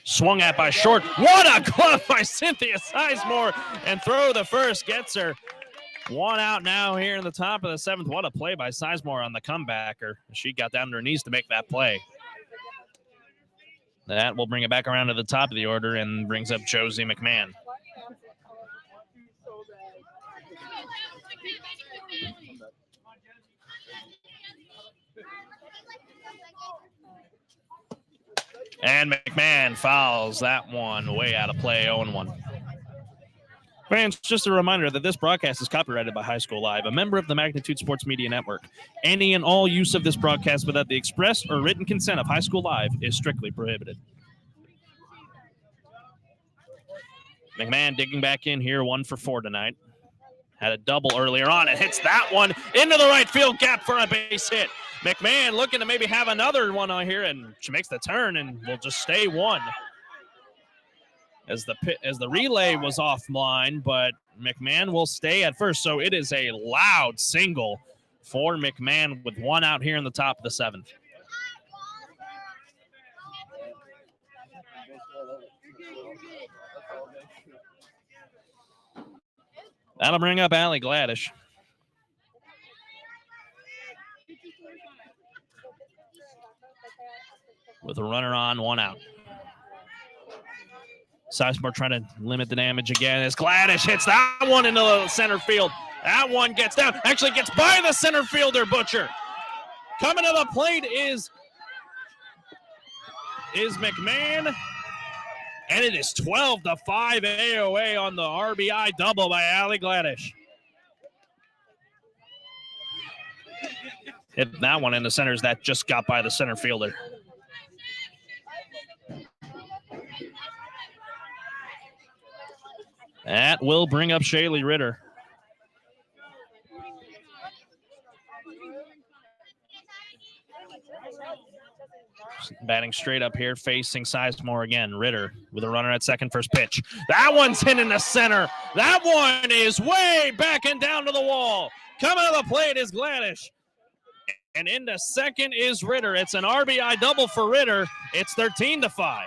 Swung at by Short. What a glove by Cynthia Sizemore. And throw the first gets her. 1 out now here in the top of the 7th. What a play by Sizemore on the comebacker. She got down to her knees to make that play. That will bring it back around to the top of the order and brings up Josie McMahon. And McMahon fouls that one way out of play, 0-1. Fans, just a reminder that this broadcast is copyrighted by High School Live, a member of the Magnitude Sports Media Network. Any and all use of this broadcast without the express or written consent of High School Live is strictly prohibited. McMahon digging back in here, 1 for 4 tonight. Had a double earlier on and hits that one into the right field gap for a base hit. McMahon looking to maybe have another one on here, and she makes the turn and will just stay 1. As the relay was offline, but McMahon will stay at first. So it is a loud single for McMahon with 1 out here in the top of the 7th. That'll bring up Allie Gladish. with a runner on, one out. Sizemore trying to limit the damage again as Gladish hits that one into the center field. That one gets down, actually gets by the center fielder, Butcher. Coming to the plate is McMahon, and it is 12-5 AOA on the RBI double by Allie Gladish. Hit that one in the centers that just got by the center fielder. That will bring up Shaylee Ritter. Batting straight up here, facing Sizemore again. Ritter with a runner at second, first pitch. That one's hit in the center. That one is way back and down to the wall. Coming to the plate is Gladish. And into second is Ritter. It's an RBI double for Ritter. It's 13-5.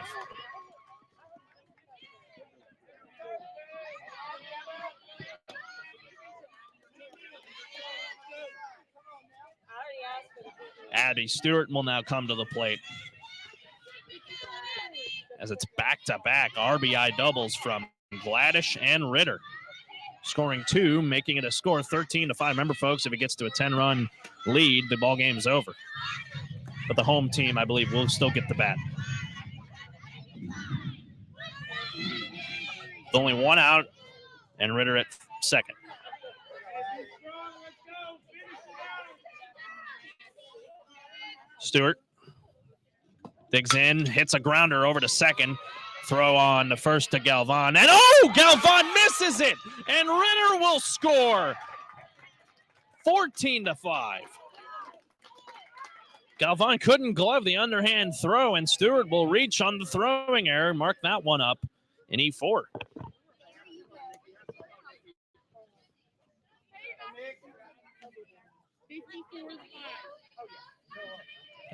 Abby Stewart will now come to the plate as it's back-to-back RBI doubles from Gladish and Ritter. Scoring two, making it a score 13-5. Remember, folks, if it gets to a 10-run lead, the ball game's over. But the home team, I believe, will still get the bat. With only one out and Ritter at second. Stewart digs in, hits a grounder over to second. Throw on the first to Galvan. And Galvan misses it. And Ritter will score. 14-5. Galvan couldn't glove the underhand throw, and Stewart will reach on the throwing error. Mark that one up in E4.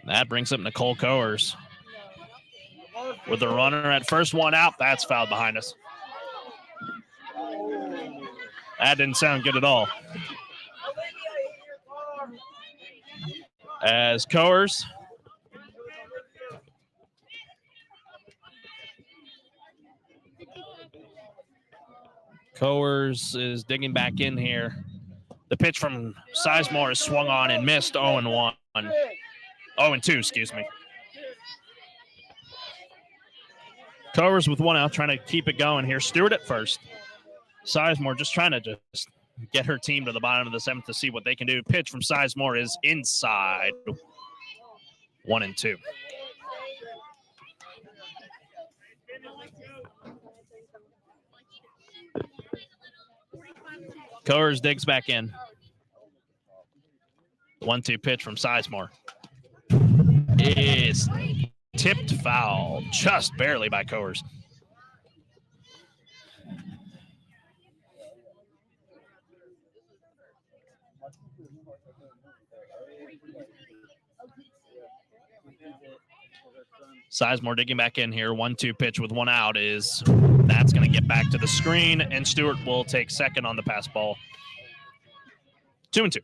That brings up Nicole Coers with the runner at first, one out. That's fouled behind us. That didn't sound good at all. As Coers is digging back in here. The pitch from Sizemore is swung on and missed. 0-1. 0-2, excuse me. Coers with one out, trying to keep it going here. Stewart at first. Sizemore just trying to just get her team to the bottom of the seventh to see what they can do. Pitch from Sizemore is inside. 1-2. Coers digs back in. 1-2 pitch from Sizemore. Is tipped foul just barely by Coers. Sizemore digging back in here. 1-2 pitch with one out that's going to get back to the screen, and Stewart will take second on the pass ball. 2-2.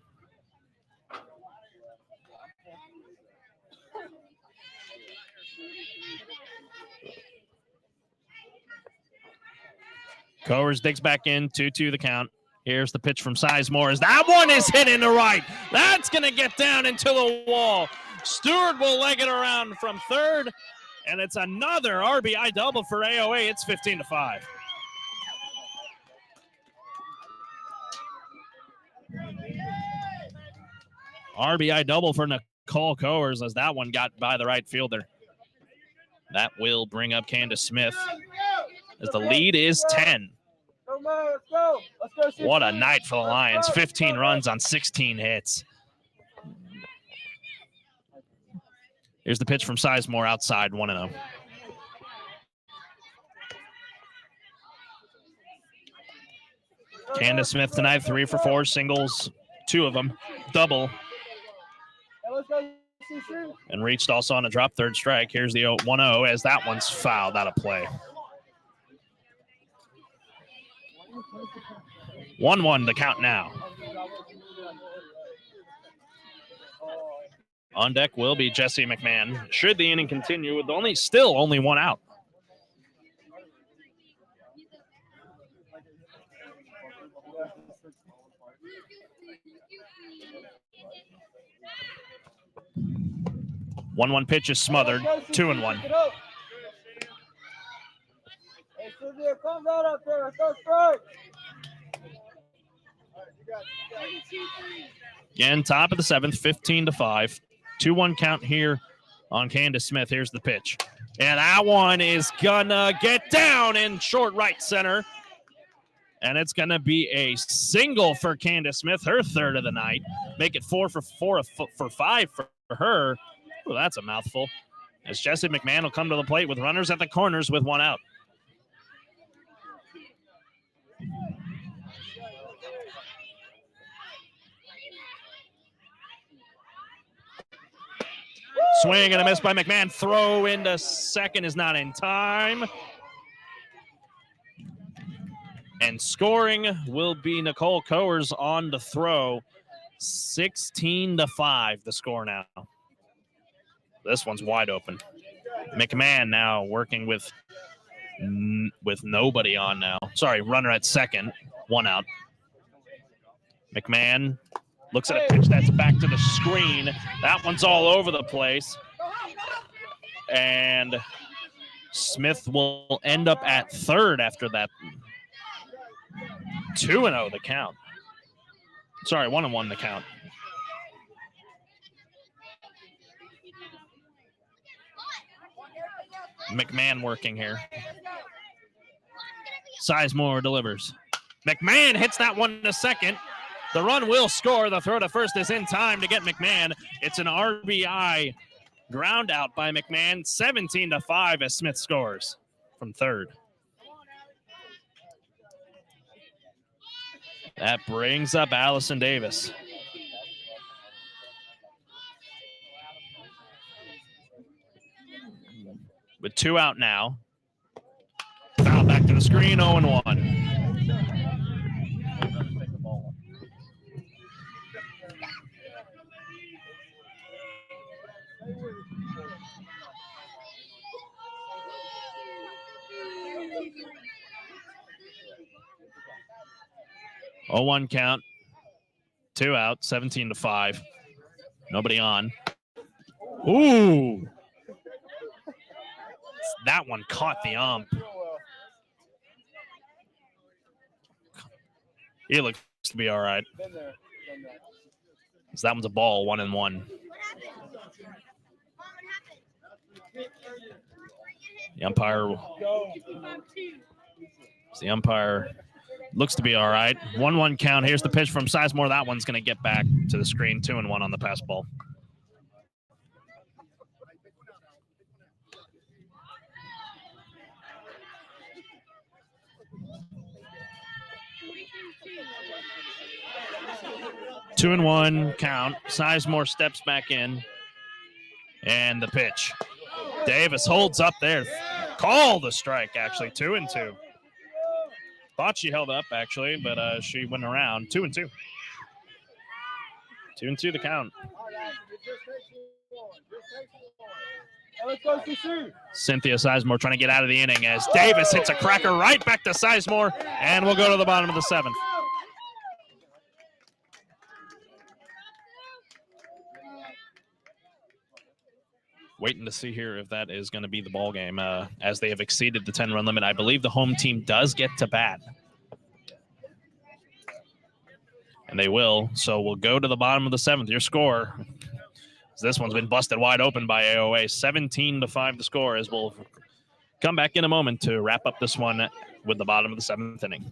Coers digs back in, 2-2 the count. Here's the pitch from Sizemore. That one is hit into right. That's going to get down into the wall. Stewart will leg it around from third, and it's another RBI double for AOA. It's 15-5. RBI double for Nicole Coers as that one got by the right fielder. That will bring up Candace Smith as the lead is 10. What a night for the Lions. 15 runs on 16 hits. Here's the pitch from Sizemore outside, 1-0. Candace Smith tonight, 3 for 4 singles, 2 of them, double. And reached also on a drop third strike. Here's the 1-0 as that one's fouled out of play. 1-1 the count now. On deck will be Jesse McMahon. Should the inning continue with only one out. One pitch is smothered. 2-1. Hey, Sylvia, come right up there. Go straight. Again, top of the 7th, 15-5. 2-1 count here on Candace Smith. Here's the pitch. And that one is gonna get down in short right center. And it's gonna be a single for Candace Smith, her third of the night. Make it 4 for 5 for her. Ooh, that's a mouthful. As Jesse McMahon will come to the plate with runners at the corners with one out. Swing and a miss by McMahon. Throw into second is not in time. And scoring will be Nicole Coers on the throw. 16-5 the score now. This one's wide open. McMahon now working with nobody on now. Sorry, runner at second. One out. McMahon looks at a pitch that's back to the screen. That one's all over the place. And Smith will end up at third after that. 2-0 the count. Sorry, 1-1 the count. McMahon working here. Sizemore delivers. McMahon hits that one to second. The run will score. The throw to first is in time to get McMahon. It's an RBI ground out by McMahon. 17-5 as Smith scores from third. That brings up Allison Davis. With 2 out now. Foul back to the screen, 0-1. Oh, 1 count. 2 out, 17-5. Nobody on. Ooh. That one caught the ump. He looks to be all right. So that one's a ball, 1-1. The umpire looks to be all right. 1-1 count. Here's the pitch from Sizemore. That one's going to get back to the screen. 2-1 on the pass ball. Two and 1 count. Sizemore steps back in. And the pitch. Davis holds up there. Call the strike, actually. 2-2. Thought she held up, actually, but she went around. 2-2. 2-2 the count. Cynthia Sizemore trying to get out of the inning as Davis hits a cracker right back to Sizemore, and we'll go to the bottom of the 7th. Waiting to see here if that is going to be the ball game as they have exceeded the 10-run limit. I believe the home team does get to bat. And they will. So we'll go to the bottom of the 7th. Your score. This one's been busted wide open by AOA. 17-5 the score as we'll come back in a moment to wrap up this one with the bottom of the 7th inning.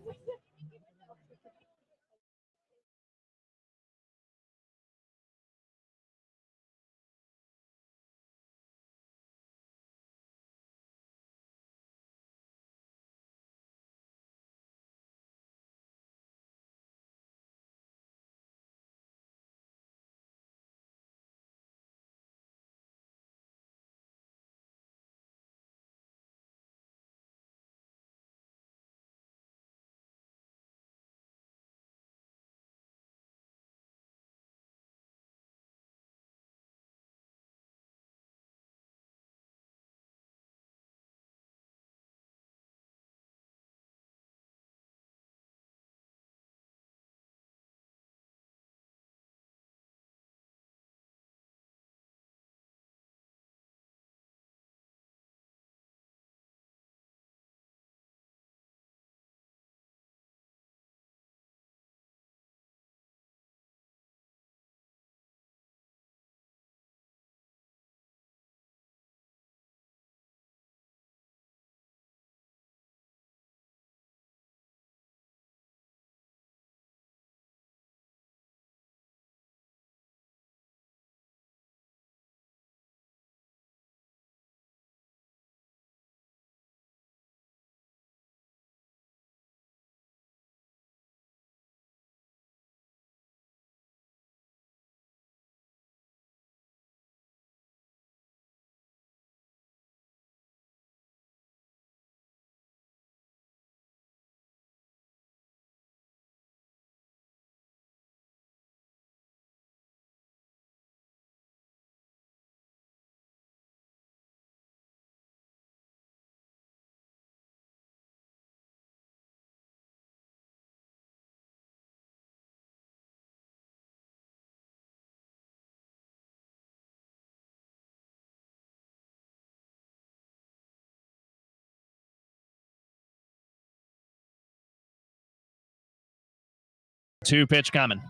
2 pitch coming.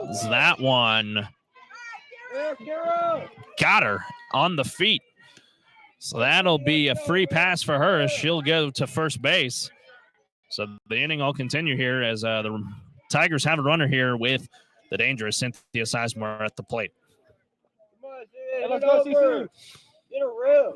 Is that one got her on the feet. So that'll be a free pass for her. She'll go to first base. So the inning will continue here as the Tigers have a runner here with the dangerous Cynthia Sizemore at the plate. Hey, let's go, CC. Get a rib.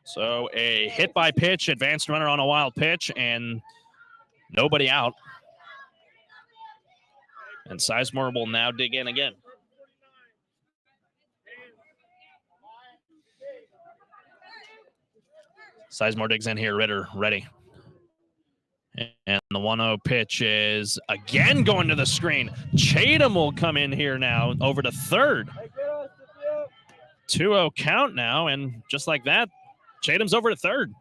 So a hit by pitch, advanced runner on a wild pitch, and nobody out. And Sizemore will now dig in again. Sizemore digs in here. Ritter ready. And the 1-0 pitch is again going to the screen. Chatham will come in here now over to third. 2-0 count now, and just like that, Chatham's over to third.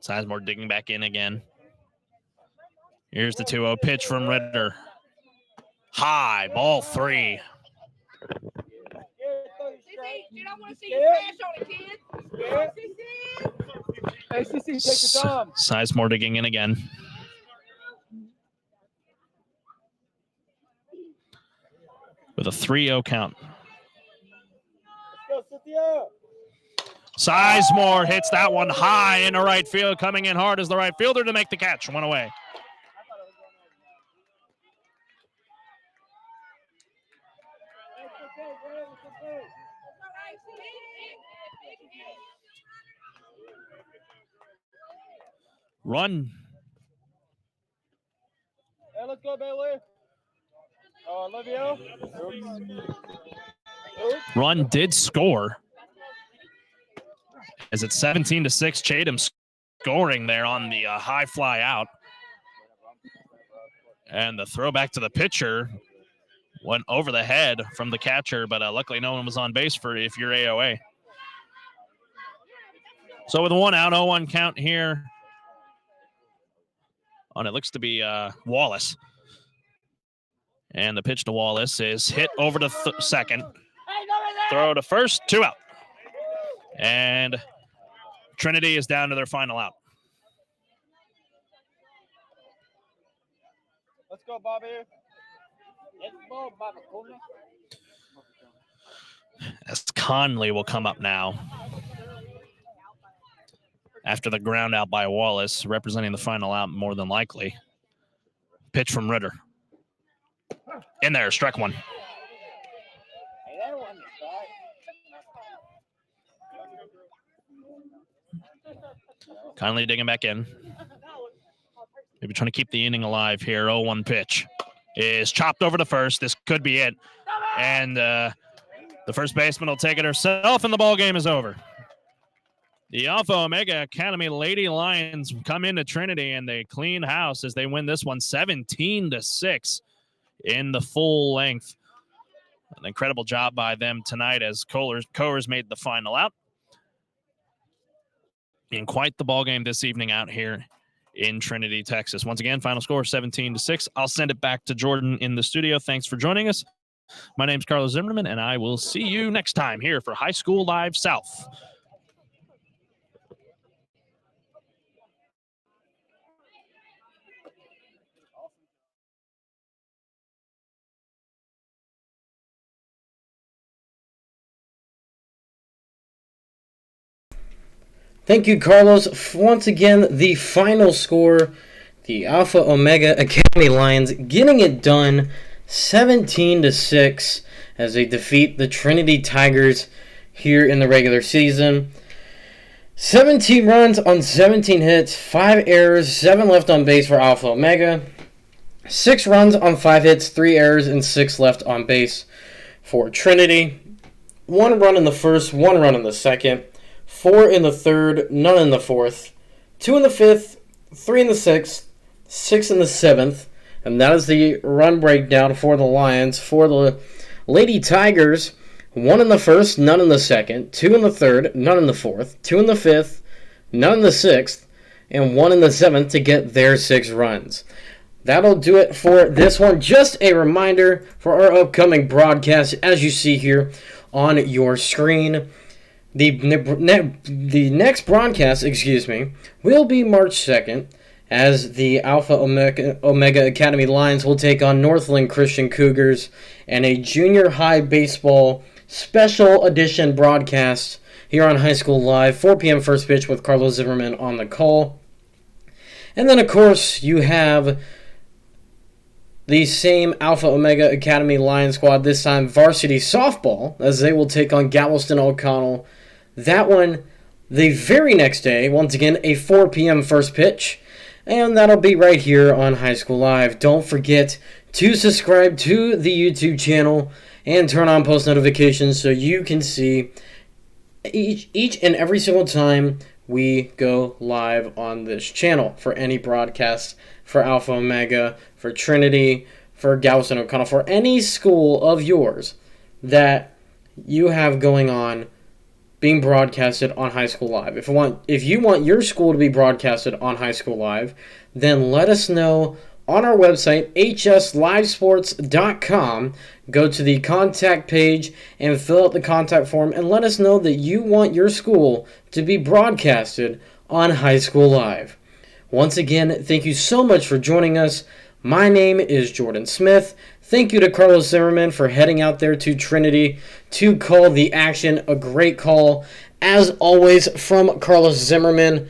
Sizemore digging back in again. Here's the 2-0 pitch from Ritter. High, ball 3. You don't want to see your flash on it, kid. Hey, CC, take your time. Sizemore digging in again. With a 3-0 count. Let's go, Cynthia. Sizemore hits that one high into right field. Coming in hard as the right fielder to make the catch. 1 away. Run. Hey, let's go, Bailey. Olivia. Run did score. As it's 17-6, Chatham scoring there on the high fly out. And the throw back to the pitcher went over the head from the catcher, but luckily no one was on base for if you're AOA. So with 1 out, 0-1 count here. On it looks to be Wallace. And the pitch to Wallace is hit over to second. Throw to first, 2 out. And Trinity is down to their final out. Let's go, Bobby. Let's go, Bobby. As Conley will come up now. After the ground out by Wallace, representing the final out more than likely. Pitch from Ritter. In there, strike 1. Conley digging back in. Maybe trying to keep the inning alive here. 0-1 pitch is chopped over to first. This could be it. And the first baseman will take it herself, and the ball game is over. The Alpha Omega Academy Lady Lions come into Trinity, and they clean house as they win this one 17-6 in the full length. An incredible job by them tonight as Coors made the final out. In quite the ball game this evening out here in Trinity, Texas. Once again, final score 17-6. I'll send it back to Jordan in the studio. Thanks for joining us. My name's Carlos Zimmerman, and I will see you next time here for High School Live South. Thank you, Carlos. Once again, the final score, the Alpha Omega Academy Lions getting it done 17-6 as they defeat the Trinity Tigers here in the regular season. 17 runs on 17 hits, 5 errors, 7 left on base for Alpha Omega. 6 runs on 5 hits, 3 errors, and 6 left on base for Trinity. 1 run in the first, 1 run in the second. 4 in the third, none in the fourth, 2 in the fifth, 3 in the sixth, 6 in the seventh, and that is the run breakdown for the Lions. For the Lady Tigers, 1 in the first, none in the second, 2 in the third, none in the fourth, 2 in the fifth, none in the sixth, and 1 in the 7th to get their 6 runs. That'll do it for this one. Just a reminder for our upcoming broadcast, as you see here on your screen. The next broadcast, will be March 2nd, as the Alpha Omega Academy Lions will take on Northland Christian Cougars, and a junior high baseball special edition broadcast here on High School Live, 4 p.m. first pitch with Carlos Zimmerman on the call. And then, of course, you have the same Alpha Omega Academy Lion squad, this time varsity softball, as they will take on Galveston O'Connell. That one, the very next day, once again, a 4 p.m. first pitch. And that'll be right here on High School Live. Don't forget to subscribe to the YouTube channel and turn on post notifications so you can see each and every single time we go live on this channel for any broadcast for Alpha Omega, for Trinity, for Galveston O'Connell, for any school of yours that you have going on being broadcasted on High School Live. If you want your school to be broadcasted on High School Live, then let us know on our website, hslivesports.com. Go to the contact page and fill out the contact form and let us know that you want your school to be broadcasted on High School Live. Once again, thank you so much for joining us. My name is Jordan Smith. Thank you to Carlos Zimmerman for heading out there to Trinity to call the action. A great call, as always, from Carlos Zimmerman.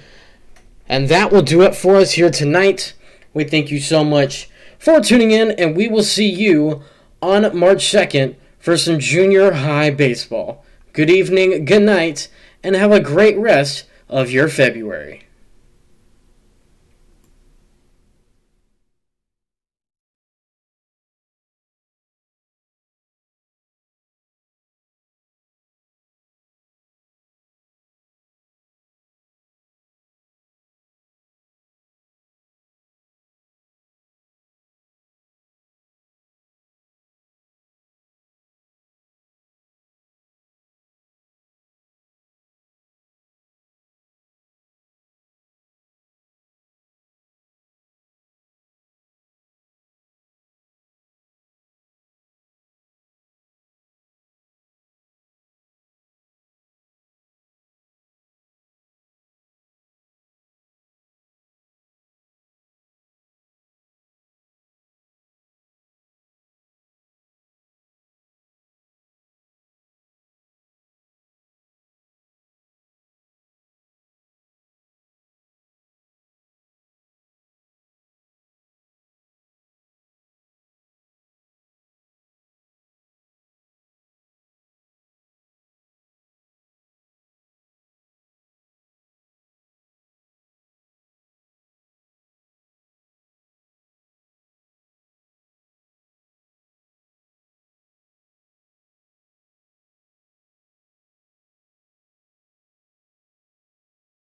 And that will do it for us here tonight. We thank you so much for tuning in, and we will see you on March 2nd for some junior high baseball. Good evening, good night, and have a great rest of your February.